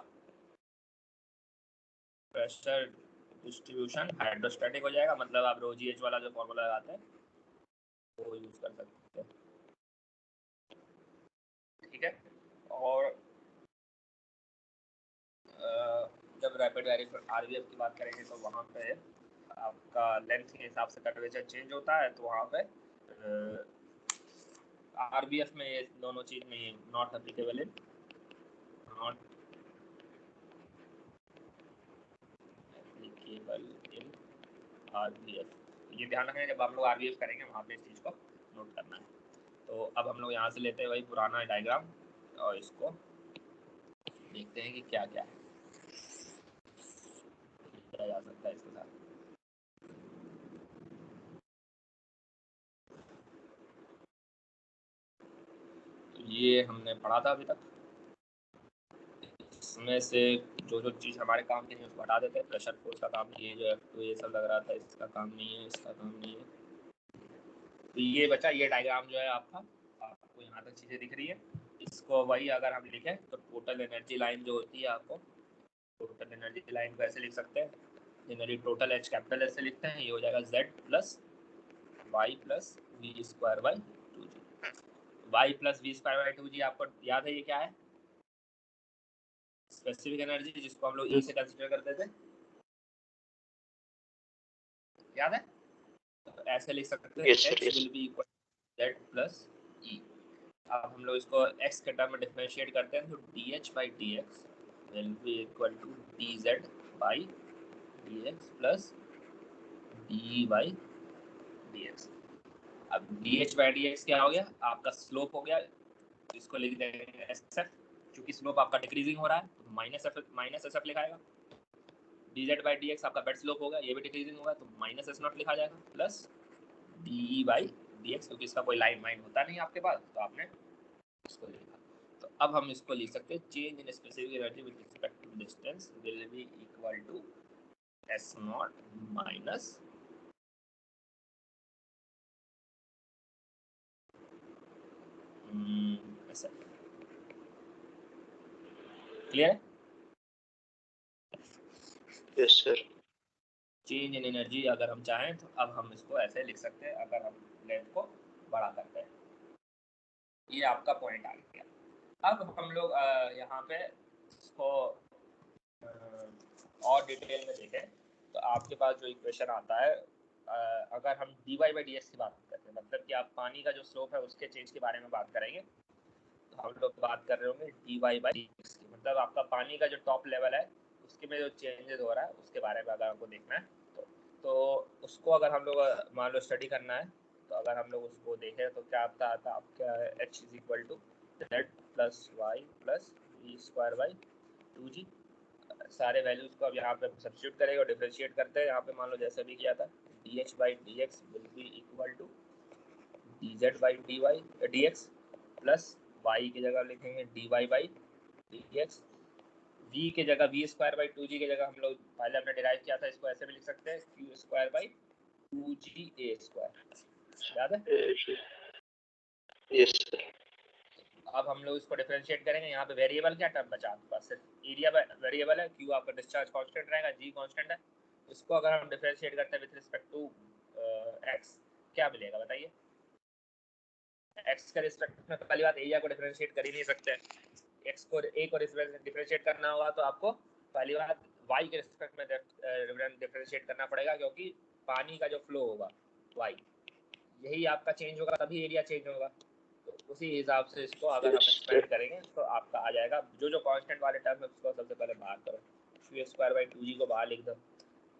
प्रेशर डिस्ट्रीब्यूशन हाइड्रोस्टैटिक हो जाएगा, मतलब आप रो जी एच वाला जो फॉर्मूला लगाते हैं वो यूज कर सकते हैं। ठीक है, और जब रैपिड आरवीएफ की बात करेंगे तो वहाँ पे आपका लेंथ के हिसाब से कर्वेचर चेंज होता है, तो वहाँ पे आरबीएफ में ये दोनों चीज नहीं, नॉट एप्लीकेबल इन आरबीएफ। ये ध्यान रखना जब आप लोग आरबीएफ करेंगे वहाँ पे इस चीज़ को नोट करना है। तो अब हम लोग यहाँ से लेते हैं वही पुराना डायग्राम और इसको देखते हैं कि क्या क्या है, किया जा सकता है इसके साथ। तो ये हमने पढ़ा था अभी तक, इसमें से जो जो चीज़ हमारे काम की नहीं उसको हटा देते हैं। प्रेशर फोर्स का काम नहीं है, जो F2 ये सब लग रहा था इसका काम नहीं है, इसका काम नहीं है। तो ये बचा, ये डायग्राम जो है आपको यहाँ तक चीज़ें दिख रही है। इसको वही अगर हम लिखें तो टोटल एनर्जी लाइन जो होती है, आपको टोटल एनर्जी लाइन को ऐसे लिख सकते हैं, जनरली टोटल एच कैपिटल ऐसे लिखते हैं। ये हो जाएगा Z plus y plus we square by 2g। Y plus we square by 2g आपको याद है ये क्या है? स्पेसिफिक एनर्जी, जिसको हम लोग E से कंसीडर करते थे, याद है? तो ऐसे लिख सकते हैं H will be equal Z plus E। अब हम लोग इसको x के टर्म में डिफरेंशिएट करते हैं, तो dH by dx will be equal to dz by dx plus d by dx। अब dH बाई dx क्या हो गया? आपका स्लोप हो गया, इसको लिख देंगे SF, क्योंकि स्लोप आपका डिक्रीजिंग हो रहा है तो minus SF लिखाएगा। dz by dx आपका बेड स्लोप होगा, ये भी डिक्रीजिंग होगा तो माइनस S0 लिखा जाएगा, प्लस de बाई dx, क्योंकि इसका कोई लाइन वाइन होता नहीं आपके पास तो आपने इसको लिखा। तो अब हम इसको लिख सकते हैं, change in specific energy with respect to distance will be equal to S0 minus SF। Clear है? Yes sir. Change in energy अगर हम चाहें तो अब हम इसको ऐसे लिख सकते हैं, अगर हम लेंथ को बड़ा करते हैं। ये आपका पॉइंट आ गया। अब हम लोग यहाँ पे इसको और डिटेल में देखें तो आपके पास जो इक्वेशन आता है, अगर हम dy बाई dx की बात करते हैं, मतलब कि आप पानी का जो स्लोप है उसके चेंज के बारे में बात करेंगे, तो हम लोग बात कर रहे होंगे dy बाई dx की, मतलब आपका पानी का जो टॉप लेवल है उसके में जो चेंजेस हो रहा है उसके बारे में अगर आपको देखना है तो उसको अगर हम लोग मान लो स्टडी करना है, तो अगर हम लोग उसको देखें तो क्या आता है आपका h is equal to z plus y plus we square by 2g। सारे वैल्यूज को अब यहाँ पे सब्स्टिट्यूट करेंगे और डिफरेंशिएट करते हैं। यहाँ पे मान लो जैसे भी किया था, dH by dx will be equal to dz by dx plus y की जगह लिखेंगे dy बाई dx, v के जगह v स्क्वायर बाई 2g की जगह हम लोग पहले हमने डिराइव किया था, इसको ऐसे भी लिख सकते हैं q square by 2ga square. याद है? Yes sir. अब हम लोग इसको डिफरेंशिएट करेंगे। यहाँ पे वेरिएबल क्या टर्म बचा आपके पास? सिर्फ एरिया वेरिएबल है, q आपका डिस्चार्ज कांस्टेंट रहेगा, g कांस्टेंट है। इसको अगर हम डिफरेंशिएट करते हैं विद रिस्पेक्ट टू x, क्या मिलेगा बताइए? x के रिस्पेक्ट में पहली बात एरिया को डिफरेंशिएट कर ही नहीं सकते, x को a को डिफरेंशिएट करना होगा तो आपको पहली बात y के रिस्पेक्ट में डिफरेंशिएट करना पड़ेगा, क्योंकि पानी का जो फ्लो होगा y यही आपका चेंज होगा तभी एरिया चेंज होगा। तो उसी हिसाब से इसको अगर हम एक्सपेंड करेंगे तो आपका आ जाएगा, जो कांस्टेंट वाले टर्म है उसको सबसे पहले बाहर करो, q स्क्वायर बाई 2g को बाहर लिख दो,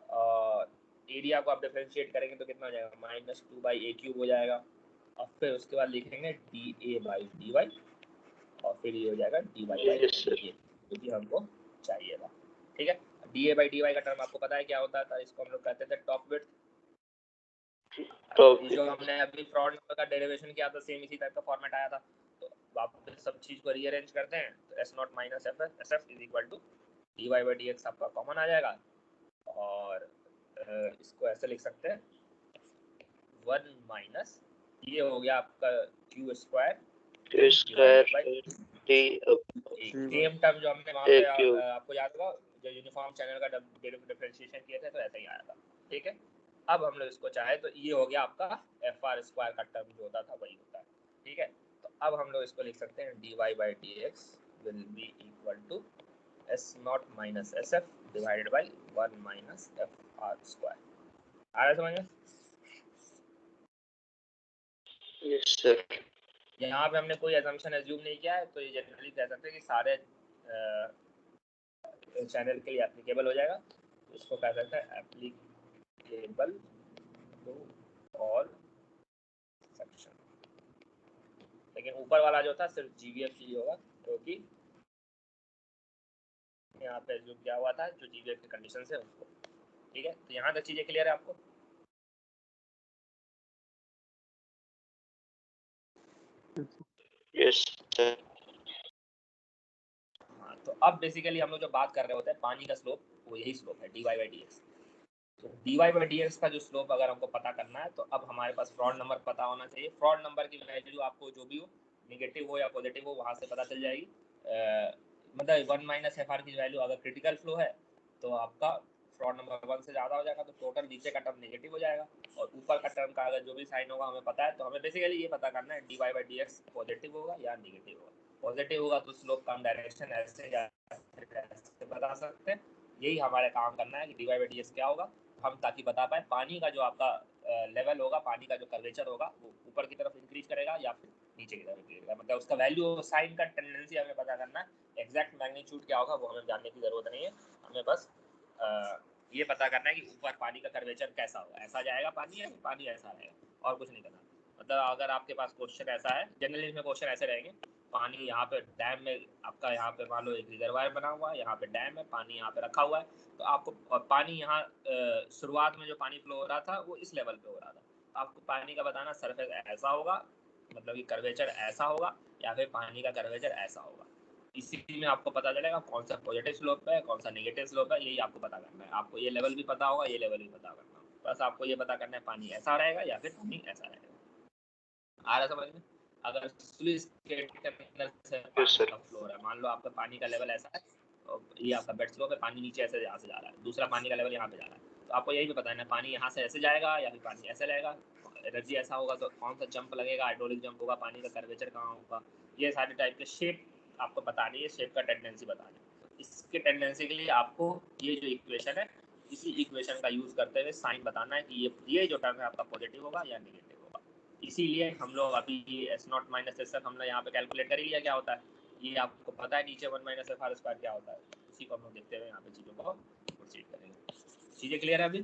और एरिया को आप डिफरेंशिएट करेंगे तो कितना हो जाएगा? -2 बाई ए क्यूब हो जाएगा। और फिर उसके बाद लिखेंगे dA बाई dy, और फिर ये हो जाएगा dy बाई dA, जो कि हमको चाहिए था। ठीक है, dA बाई dy का टर्म आपको पता है क्या होता था? इसको हम लोग कहते थे टॉप विड्थ। जो हमने अभी फ्रॉड का डेरिवेशन किया था सेम इसी टाइप का फॉर्मेट आया था। तो वापस सब चीज को रीअरेंज करते हैं तो S0 minus SF is equal to dy by dx आपका कॉमन आ जाएगा, और इसको ऐसे लिख सकते हैं 1 माइनस ये हो गया आपका q स्क्वायर सेम टर्म जो हमने वहाँ पे आपको याद होगा जो यूनिफॉर्म चैनल का डिफरेंशिएशन किए थे तो ऐसा ही आया था। ठीक है, अब हम लोग इसको चाहे तो ये हो गया आपका FR स्क्वायर का टर्म जो होता था वही होता है। ठीक है, तो अब हम लोग इसको लिख सकते हैं dy by dx will be equal to S0 minus SF divided by 1 minus FR square. आ रहा है समझ में? Yes sir. यहाँ पे हमने कोई assumption assume नहीं किया है, तो ये जनरली कह सकते हैं कि सारे चैनल के लिए एप्लीकेबल हो जाएगा। तो इसको कह सकते हैं एप्लीकेबल टू ऑल सेक्शन। लेकिन ऊपर वाला जो था सिर्फ GVF के लिए होगा, क्योंकि यहाँ पे जो क्या हुआ था, जो GVF की कंडीशन है उसको। ठीक है, तो यहाँ तक चीजें क्लियर है आपको? Yes sir. हाँ, तो अब बेसिकली हम लोग जो बात कर रहे होते हैं पानी का स्लोप, वो यही स्लोप है dy/dx। तो dy/dx का जो स्लोप अगर हमको पता करना है, तो अब हमारे पास फ्रॉड नंबर पता होना चाहिए। फ्रॉड नंबर की वैल्यू आपको जो भी हो, नेगेटिव हो या पॉजिटिव हो, वहाँ से पता चल जाएगी। मतलब 1 - FR की वैल्यू अगर क्रिटिकल फ्लो है तो आपका फ्रॉड नंबर 1 से ज़्यादा हो जाएगा, तो टोटल नीचे का टर्म नेगेटिव हो जाएगा, और ऊपर का टर्म का अगर जो भी साइन होगा हमें पता है। तो हमें बेसिकली ये पता करना है dy/dx पॉजिटिव होगा या नेगेटिव होगा। पॉजिटिव होगा तो स्लोप का डायरेक्शन ऐसे या ऐसे बता सकते हैं। यही हमारे काम करना है कि dy/dx क्या होगा हम, ताकि बता पाए पानी का जो आपका लेवल होगा, पानी का जो कर्वेचर होगा, वो ऊपर की तरफ इंक्रीज करेगा या फिर नीचे की तरफ इंक्रीज करेगा। मतलब उसका वैल्यू, साइन का टेंडेंसी हमें पता करना है। एग्जैक्ट मैग्नीट्यूड क्या होगा वो हमें जानने की जरूरत नहीं है, हमें बस ये पता करना है कि ऊपर पानी का कर्वेचर कैसा होगा, ऐसा जाएगा पानी या पानी ऐसा रहेगा, और कुछ नहीं करना। मतलब अगर आपके पास क्वेश्चन ऐसा है, जनरली इसमें क्वेश्चन ऐसे रहेंगे, पानी यहाँ पे डैम में आपका, यहाँ पे मान लो एक रिजर्वायर बना हुआ है, यहाँ पे डैम है, पानी यहाँ पे रखा हुआ है, तो आपको पानी यहाँ शुरुआत में जो पानी फ्लो हो रहा था वो इस लेवल पे हो रहा था। आपको पानी का बताना सरफेस ऐसा होगा, मतलब कि कर्वेचर ऐसा होगा, या फिर पानी का कर्वेचर ऐसा होगा। इसी में आपको पता चलेगा कौन सा पॉजिटिव स्लोप है, कौन सा नेगेटिव स्लोप है, यही आपको पता करना है। आपको ये लेवल भी पता होगा, ये लेवल भी पता करना होगा, बस आपको ये पता करना है पानी ऐसा रहेगा या फिर पानी ऐसा रहेगा। आ रहा समझ में? अगर स्लुइस के अंदर से पानी का फ्लो है, मान लो आपका पानी का लेवल ऐसा है, ये आपका बेड स्लोप है, पानी नीचे ऐसे यहाँ से जा रहा है, दूसरा पानी का लेवल यहाँ पे जा रहा है, तो आपको यही भी पता है ना पानी यहाँ से ऐसे जाएगा या फिर पानी ऐसे रहेगा। एनर्जी ऐसा होगा तो कौन सा जंप लगेगा, हाइड्रोलिक जंप होगा, पानी का कर्वेचर कहाँ होगा, ये सारे टाइप के शेप आपको बतानी है, शेप का टेंडेंसी बतानी है। तो इसके टेंडेंसी के लिए आपको ये जो इक्वेशन है, इसी इक्वेशन का यूज करते हुए साइन बताना है कि ये जो टर्म है आपका पॉजिटिव होगा या नेगेटिव होगा। इसीलिए हम लोग अभी S0 - S हम लोग यहाँ पे कैलकुलेट कर ही लिया क्या होता है, ये आपको पता है नीचे 1 - FR² क्या होता है। उसी को हम लोग देखते हुए यहाँ पे चीज़ों को प्रोसीड करेंगे। चीज़ें क्लियर है अभी?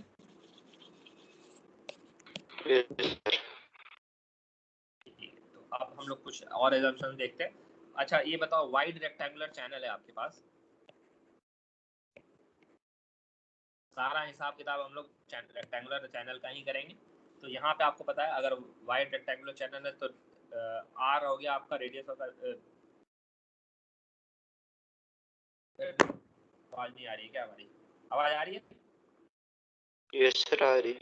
तो अब हम लोग कुछ और एजम्पशन देखते हैं। अच्छा ये बताओ, वाइड रेक्टेंगुलर चैनल है आपके पास, सारा हिसाब किताब हम लोग रेक्टेंगुलर चैनल का ही करेंगे। तो यहाँ पे आपको पता है अगर वाइड रेक्टेंगुलर चैनल है तो R हो गया आपका रेडियस होगा। आवाज नहीं आ रही है क्या हमारी? आवाज आ रही है? यस सर आ रही।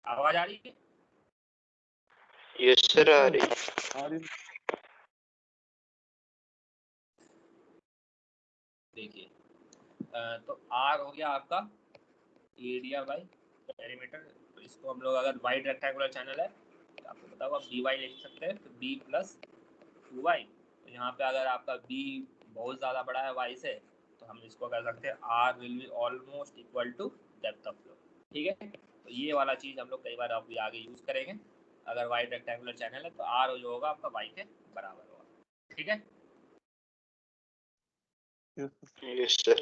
आवाज आ रही है? यस सर आ रही। देखिए तो R हो गया आपका एरिया बाय पेरीमीटर। तो इसको हम लोग अगर वाइड रेक्टेंगुलर चैनल है तो आपको पता होगा BY लिख सकते हैं, तो B + 2y। तो यहाँ पे अगर आपका B बहुत ज़्यादा बड़ा है y से, तो हम इसको कह सकते हैं R will be almost equal to depth of flow. ठीक है, तो ये वाला चीज़ हम लोग कई बार अभी आगे यूज़ करेंगे। अगर वाइड रेक्टेंगुलर चैनल है तो R जो होगा आपका y के बराबर होगा। ठीक है, यस सर।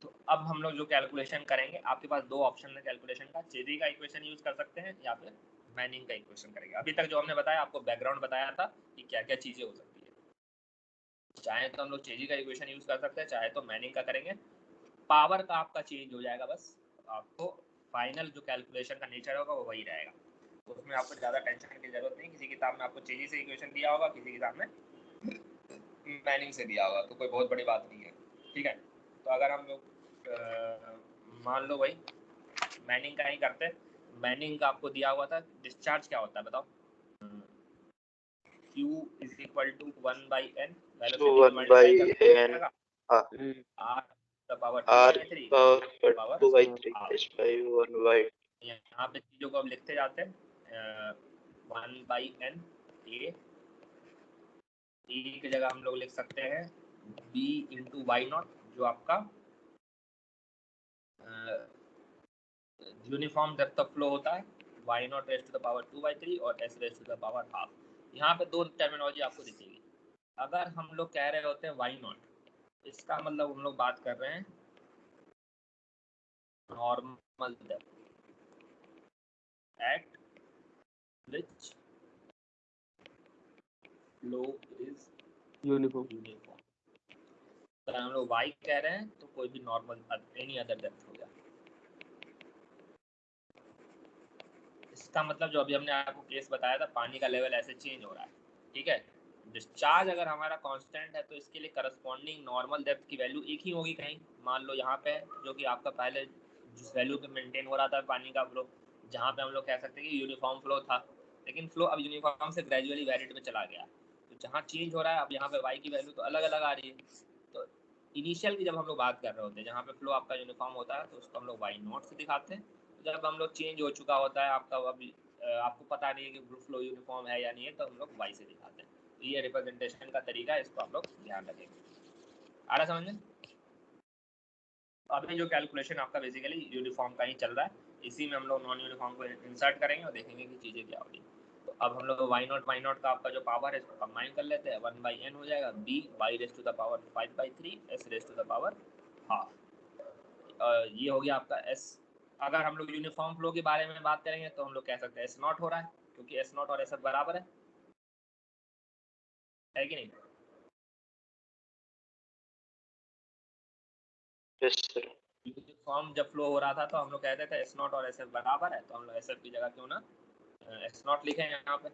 तो अब हम लोग जो कैलकुलेशन करेंगे, आपके पास दो ऑप्शन है कैलकुलेशन का, चेरी का इक्वेशन यूज कर सकते हैं या फिर मैनिंग का इक्वेशन करेंगे। अभी तक जो हमने बताया आपको बैकग्राउंड बताया था कि क्या क्या चीज़ें हो सकती है। चाहे तो हम लोग चेरी का इक्वेशन यूज कर सकते हैं, चाहे तो मैनिंग का करेंगे। पावर का आपका चेंज हो जाएगा, बस आपको फाइनल जो कैलकुलेशन का नेचर होगा वो वही रहेगा। तो उसमें आपको ज़्यादा टेंशन की जरूरत नहीं। किसी किताब में आपको चेरी से इक्वेशन दिया होगा, किसी किताब में मैनिंग से दिया होगा, तो कोई बहुत बड़ी बात नहीं है। ठीक है, तो अगर हम लोग मान लो भाई मैनिंग का ही करते। मैनिंग का आपको दिया हुआ था डिस्चार्ज क्या होता है बताओ। Q = 1/n, वेलोसिटी को मल्टीप्लाई करके आएगा R⁴ R power 2/3 is by 1/. यहाँ पे चीजों को हम लिखते जाते हैं 1/n a की जगह हम लोग लिख सकते हैं b इंटू वाई नॉट, जो आपका यूनिफॉर्म डेप्थ ऑफ फ्लो होता है, y naught raise to the power 2/3 और s raise to the power half. यहाँ पे दो टर्मिनोलॉजी आपको दिखेगी। अगर हम लोग कह रहे होते हैं वाई नॉट, इसका मतलब हम लोग बात कर रहे हैं normal depth eight which flow is uniform. अगर हम लोग वाई कह रहे हैं तो कोई भी नॉर्मल एनी अदर डेप्थ हो गया। इसका मतलब जो अभी हमने आपको केस बताया था, पानी का लेवल ऐसे चेंज हो रहा है, ठीक है। डिस्चार्ज अगर हमारा कांस्टेंट है तो इसके लिए करस्पॉन्डिंग नॉर्मल डेप्थ की वैल्यू एक ही होगी कहीं। मान लो यहाँ पे जो कि आपका पहले जिस वैल्यू पे मेंटेन हो रहा था पानी का फ्लो, जहाँ पे हम लोग कह सकते हैं कि यूनिफॉर्म फ्लो था, लेकिन फ्लो अब यूनिफॉर्म से ग्रेजुअली वैरिड में चला गया। तो जहाँ चेंज हो रहा है अब यहाँ पे वाई की वैल्यू तो अलग अलग आ रही है। तो इनिशियल की जब हम लोग बात कर रहे होते हैं जहाँ पे फ्लो आपका यूनिफॉर्म होता है तो उसको हम लोग वाई नॉट से दिखाते हैं। जब हम लोग चेंज हो चुका होता है आपका, अभी आपको पता नहीं है कि फ्लो यूनिफॉर्म है या नहीं है, तो हम लोग वाई से दिखाते हैं। तो ये रिप्रेजेंटेशन का तरीका है, इसको आप लोग ध्यान रखेंगे। आ रहा समझ में? अभी जो कैलकुलेशन आपका बेसिकली यूनिफॉर्म का ही चल रहा है, इसी में हम लोग नॉन यूनिफॉर्म को इंसर्ट करेंगे और देखेंगे कि चीज़ें क्या होगी। तो अब हम लोग वाई नॉट का आपका जो पावर है इसको कंबाइन कर लेते हैं। 1/n हो जाएगा b y raise to the power 5/3 s raise to the power half. ये हो गया आपका s। अगर हम लोग यूनिफॉर्म फ्लो के बारे में बात करेंगे तो हम लोग कह सकते हैं s नॉट हो रहा है, क्योंकि s नॉट और s बराबर है कि नहीं? Yes sir. यूनिफॉर्म जब फ्लो हो रहा था तो हम लोग कहते थे s नॉट और s बराबर है, तो हम लोग s की जगह क्यों ना s नॉट लिखें यहाँ पे।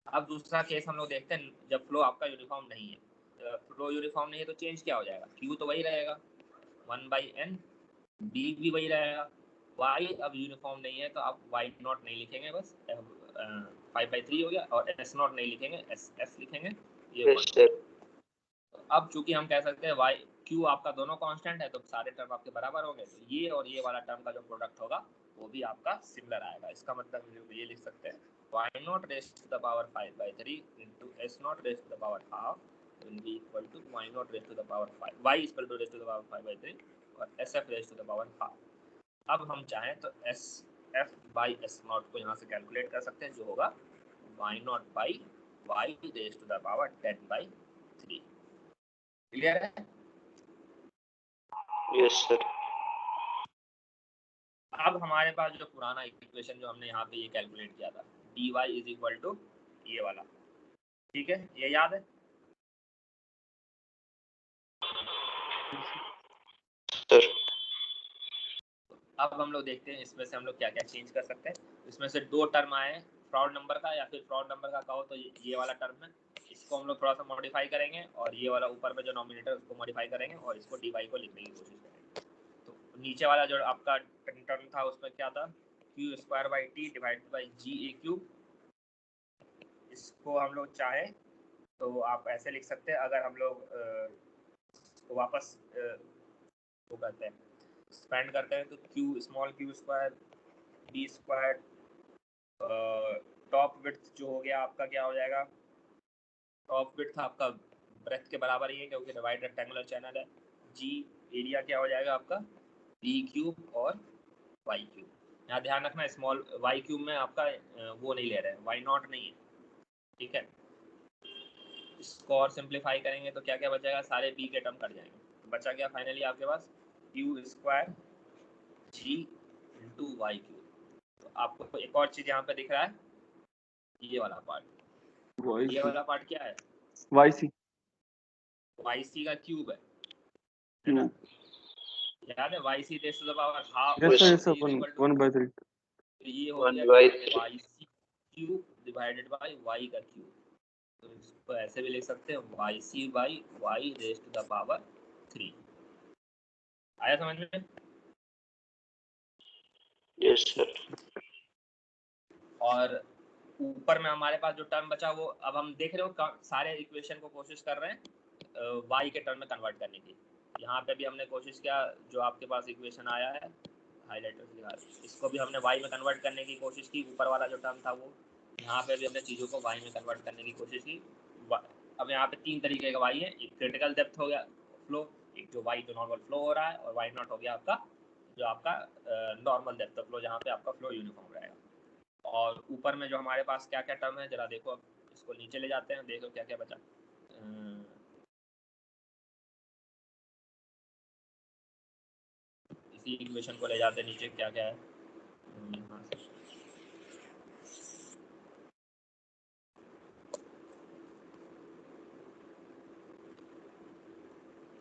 अब दूसरा केस हम लोग देखते हैं जब फ्लो आपका यूनिफॉर्म नहीं है। फ्लो यूनिफॉर्म नहीं है तो चेंज क्या हो जाएगा, q तो वही रहेगा 1/n, b भी वही रहेगा, y अब यूनिफॉर्म नहीं है तो आप y नॉट नहीं लिखेंगे, बस 5/3 हो गया, और s नॉट नहीं लिखेंगे, s लिखेंगे, ये यस सर। अब चूंकि हम कह सकते हैं y q आपका दोनों कांस्टेंट है तो सारे टर्म आपके बराबर होंगे, तो ये और ये वाला टर्म का जो प्रोडक्ट होगा वो भी आपका सिमिलर आएगा। इसका मतलब ये लिख सकते हैं y naught raise to the power 5/3 into s naught raise to the power half will be equal to y naught raise to the power 5, y is equal to raise to the power 5/3 और sf raise to the power half. अब हम चाहें तो sf by s not को यहाँ से calculate कर सकते हैं, जो होगा y not by y raise to the power 10/3। Clear है? Yes sir. अब हमारे पास जो पुराना इक्वेशन जो हमने यहाँ पे ये कैलकुलेट किया था dy इज इक्वल टू ये वाला, ठीक है, ये याद है? सर अब हम लोग देखते हैं इसमें से हम लोग क्या क्या चेंज कर सकते हैं। इसमें से दो टर्म आए फ्रॉड नंबर का, या फिर फ्रॉड नंबर का कहो तो ये वाला टर्म है, इसको हम लोग थोड़ा सा मॉडिफाई करेंगे, और ये वाला ऊपर में जो नॉमिनेटर उसको मॉडिफाई करेंगे और इसको dy को लिखने की कोशिश करेंगे। तो नीचे वाला जो आपका टर्म था उसमें क्या था, q² डिवाइडेड बाई g⁴, इसको हम लोग चाहे तो आप ऐसे लिख सकते हैं। अगर हम लोग तो वापस वो करते हैं, एक्सपेंड करते हैं, तो q² b², टॉप विड्थ जो हो गया आपका क्या हो जाएगा, टॉप विड्थ आपका ब्रेथ के बराबर ही है क्योंकि डिवाइड रेक्टेंगुलर चैनल है। g एरिया क्या हो जाएगा आपका b³ और y³। यहाँ ध्यान रखना स्मॉल y³ में आपका वो नहीं ले रहे हैं, y नॉट नहीं है, ठीक है। इसको और सिंप्लीफाई करेंगे तो क्या क्या बचेगा, सारे b के टर्म कट जाएंगे, तो बचा क्या फाइनली आपके पास q² g इंटू y³। तो आपको एक और चीज यहाँ पे दिख रहा है, ये वाला पार्ट, ये वाला पार्ट क्या है, YC YC का क्यूब है ना, याद है YC raise to the power half yes sir, is yes equal to 1/3 तो ये हो 1/3 गया YC cube divided by y का क्यूब। तो इसको ऐसे भी लिख सकते हैं YC by y raise to the power 3। आया समझ में? Yes sir. और ऊपर में हमारे पास जो टर्म बचा वो अब हम देख रहे हो सारे इक्वेशन को कोशिश कर रहे हैं y के टर्म में कन्वर्ट करने की। यहाँ पे भी हमने कोशिश किया, जो आपके पास इक्वेशन आया है हाईलाइटर से लिखा, इसको भी हमने वाई में कन्वर्ट करने की कोशिश की, ऊपर वाला जो टर्म था वो, यहाँ पे भी हमने चीज़ों को वाई में कन्वर्ट करने की कोशिश की। अब यहाँ पे 3 तरीके का वाई है, एक क्रिटिकल डेप्थ हो गया फ्लो, एक जो वाई जो नॉर्मल फ्लो हो रहा है, और वाई नॉट हो गया आपका जो आपका नॉर्मल डेप्थ ऑफ फ्लो, जहाँ पे आपका फ्लो यूनिफॉर्म रहेगा। और ऊपर में जो हमारे पास क्या क्या टर्म है जरा देखो, अब इसको नीचे ले जाते हैं, देखो क्या क्या बचा। इसी इक्वेशन को ले जाते हैं नीचे, क्या क्या है यहाँ से।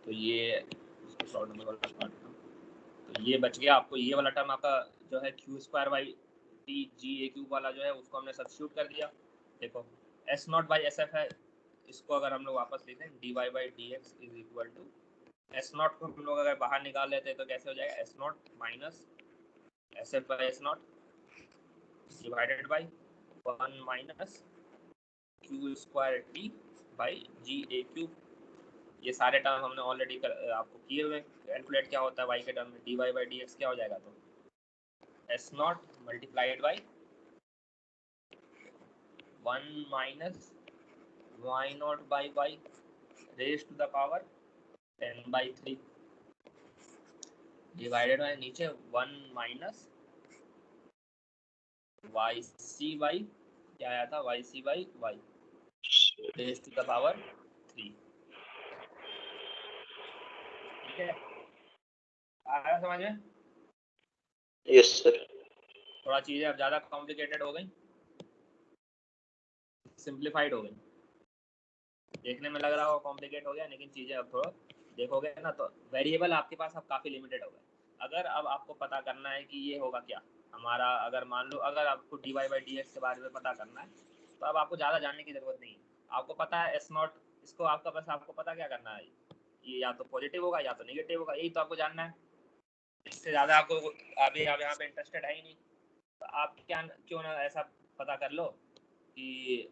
तो ये इसको शॉर्ट नंबर वाला काट दो, तो ये बच गया आपको ये वाला टर्म आपका जो है q square by t g a cube वाला जो है, उसको हमने सब्स्टिट्यूट कर दिया। देखो s naught by s f है, इसको अगर हम लोग वापस लिखें d y by d x is equal to, s naught को हम लोग अगर बाहर निकाल लेते हैं तो कैसे हो जाएगा, s naught minus s f by s naught divided by 1 minus q square t by g a cube. ये सारे टर्म हमने ऑलरेडी आपको किए हुए। कैलकुलेट क्या होता है वाई के टर्म में, d y by d x क्या हो जाएगा, तो s naught multiplied by 1 minus y naught by y raise to the power 10/3 divided by नीचे 1 माइनस वाई सी बाई क्या आया था, y c by y raise to the power 3। ठीक है, आया समझ में? Yes sir. थोड़ा चीजें अब ज्यादा कॉम्प्लिकेटेड हो गई, सिंप्लीफाइड हो गई, देखने में लग रहा हो कॉम्प्लिकेट हो गया, लेकिन चीजें अब थोड़ा देखोगे ना तो वेरिएबल आपके पास अब काफी लिमिटेड हो गए। अगर अब आपको पता करना है कि ये होगा क्या हमारा, अगर मान लो अगर आपको d y by d x के बारे में पता करना है, तो अब आपको ज़्यादा जानने की ज़रूरत नहीं है, आपको पता है एस नॉट, इसको आपका बस आपको पता क्या करना है, ये या तो पॉजिटिव होगा या तो नेगेटिव होगा, यही तो आपको जानना है। इससे ज़्यादा आपको अभी आप यहाँ पे इंटरेस्टेड है ही नहीं, तो आप क्या क्यों ना ऐसा पता कर लो कि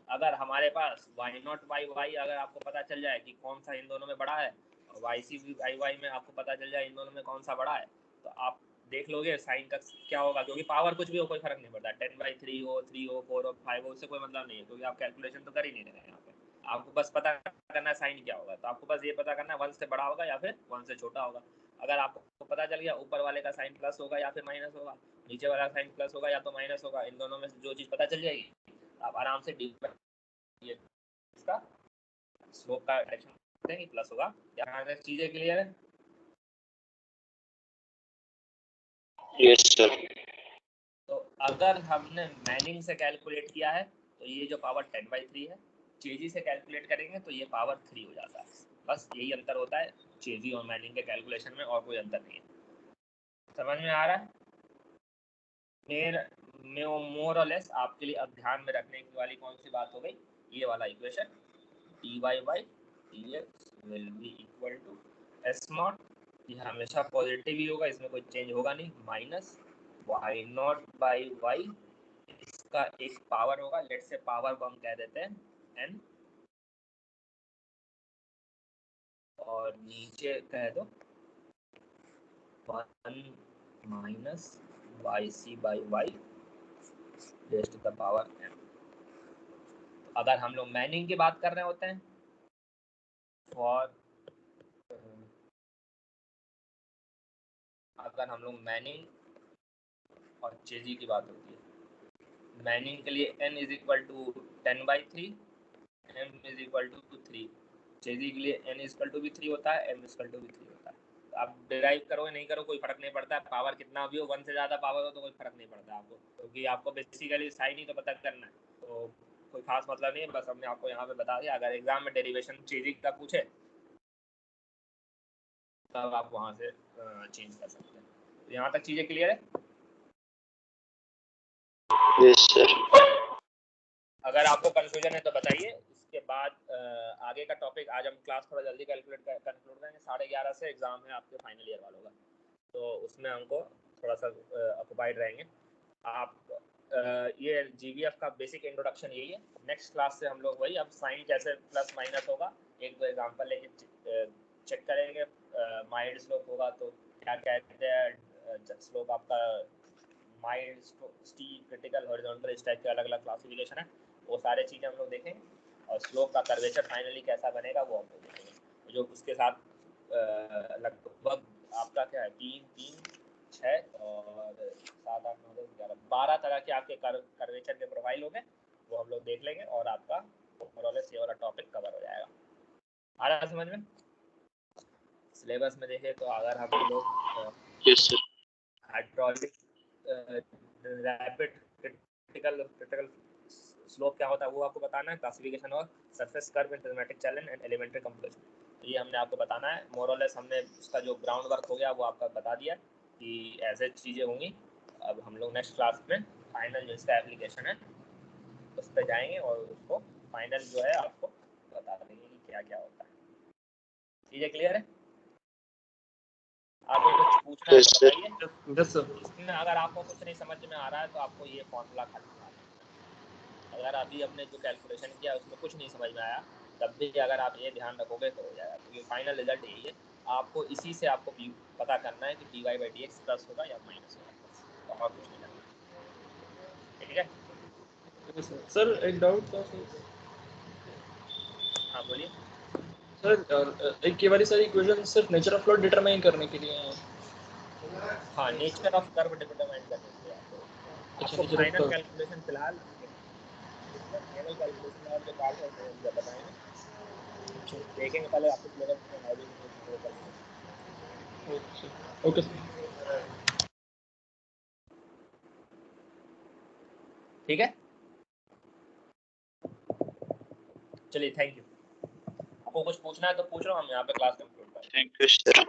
अगर हमारे पास वाई नॉट बाई वाई अगर आपको पता चल जाए कि कौन सा इन दोनों में बड़ा है, और वाई सी बाई वाई में आपको पता चल जाए इन दोनों में कौन सा बड़ा है, तो आप देख लोगे साइन का क्या होगा, क्योंकि पावर कुछ भी हो कोई फर्क नहीं पड़ता, 10/3 हो 3 हो 4 हो 5 हो, उससे कोई मतलब नहीं है, क्योंकि आप कैलकुलेशन तो कर ही नहीं रहे हैं यहाँ पे। आपको बस पता करना है साइन क्या होगा, तो आपको बस ये पता करना है 1 से बड़ा होगा या फिर 1 से छोटा होगा। अगर आपको पता चल गया ऊपर वाले का साइन प्लस होगा या फिर माइनस होगा, नीचे वाला साइन प्लस होगा या तो माइनस होगा, इन दोनों में से जो चीज़ पता चल जाएगी आप आराम से ये इसका स्लोप का डायरेक्शन ही प्लस होगा। यहाँ तक चीजें क्लियर है? Yes sir. तो अगर हमने मैनिंग से कैलकुलेट किया है तो ये जो पावर 10/3 है, चेजी से कैलकुलेट करेंगे तो ये पावर 3 हो जाता है। बस यही अंतर होता है चेजी और मैनिंग के कैलकुलेशन में, और कोई अंतर नहीं है। समझ में आ रहा है? मोर और लेस आपके लिए अब ध्यान में रखने वाली कौन सी बात हो गई, ये वाला equation dy by dx will be equal to s naught, ये हमेशा पॉजिटिव ही होगा, इसमें कोई चेंज होगा नहीं, minus y naught by y, इसका एक पावर होगा, लेट से पावर को हम कह देते हैं n, और नीचे कह दो 1 minus y c by y raise to the power n। अगर हम लोग मैनिंग की बात कर रहे होते हैं और अगर हम लोग मैनिंग और चेजी की बात होती है, मैनिंग के लिए n is equal to 10/3, m is equal to 3, Chezy के लिए n इज इक्वल टू भी 3 होता है, m इज इक्वल टू भी 3 होता है। तो आप डिराइव करो नहीं करो कोई फर्क नहीं पड़ता है, पावर कितना भी हो, 1 से ज़्यादा पावर हो तो कोई फर्क नहीं पड़ता आपको, क्योंकि आपको बेसिकली साइन ही तो पता करना है, तो कोई खास मतलब नहीं है। बस हमने आपको यहाँ पे बता दिया, अगर एग्जाम में डेरिवेशन चेजी का पूछे तब आप वहाँ से चेंज कर सकते हैं। तो यहाँ तक चीज़ें क्लियर है? Yes sir. अगर आपको कंफ्यूजन है तो बताइए, इसके बाद आगे का टॉपिक आज हम क्लास थोड़ा जल्दी कंक्लूड करेंगे, 11:30 से एग्जाम है आपके फाइनल ईयर वालों का, तो उसमें हमको थोड़ा सा ऑक्युपाइड रहेंगे। आप ये जीवीएफ का बेसिक इंट्रोडक्शन यही है। नेक्स्ट क्लास से हम लोग वही अब साइन कैसे प्लस माइनस होगा, एक दो एग्जाम्पल लेके चेक करेंगे, माइल्ड स्लोप होगा तो क्या कहते हैं स्लोप आपका माइल्ड, स्टीप, क्रिटिकल, हॉरिजॉन्टल, इस टाइप के अलग अलग क्लासिफिकेशन है, वो सारे चीज़ें हम लोग देखेंगे। और स्लोप का कर्वेचर फाइनली कैसा बनेगा वो हम लोग देखेंगे, जो उसके साथ लगभग आपका क्या है 3, 6 और 7, 8, 9, 10, 11, 12 तरह के आपके कर्वेचर के प्रोफाइल हो गए, वो हम लोग देख लेंगे और आपका ओवरऑल ये वाला टॉपिक कवर हो जाएगा। आ रहा है समझ में? सिलेबस में देखें तो अगर हम लोग हाइड्रोलिक रैपिड क्रिटिकल स्लोप क्या होता है वो आपको बताना है, क्लासिफिकेशन और surface curve in trigonometric challenge and elementary computation, तो ये हमने आपको बताना है। मोर और लेस हमने उसका जो ग्राउंड वर्क हो गया वो आपका बता दिया कि ऐसे चीज़ें होंगी। अब हम लोग नेक्स्ट क्लास में फाइनल जो इसका एप्लीकेशन है उस पर जाएंगे और उसको फाइनल जो है आपको बता देंगे कि क्या क्या होता है। चीज़ें क्लियर है? आपको कुछ पूछना है तो बताइए। इसमें अगर आपको कुछ नहीं समझ में आ रहा है तो आपको ये फॉर्मूला खाली बता देना। अगर अभी हमने जो कैलकुलेशन किया उसमें कुछ नहीं समझ में आया तब भी अगर आप ये ध्यान रखोगे तो हो जाएगा, क्योंकि फाइनल रिजल्ट यही है। आपको इसी से आपको पता करना है कि dy/dx प्लस होगा या माइनस होगा, और कुछ नहीं करना। ठीक है सर, एक डाउट था सर। हाँ बोलिए सर, एक ये वाली सारी इक्वेशन सिर्फ नेचर ऑफ फ्लो डिटरमाइन करने के लिए हैं। हाँ, नेचर ऑफ कर्व डिटरमाइन करने के लिए आपको फाइनल कैलकुलेशन फिलहाल फाइनल कैलकुलेशन और जो पार्ट है वो हम बताएंगे, देखेंगे पहले आपको सिलेबस में नॉलेज ओके। ठीक है, चलिए थैंक यू। आपको कुछ पूछना है तो पूछ लो, हम यहाँ पे क्लास कंक्लूड करें। Thank you sir.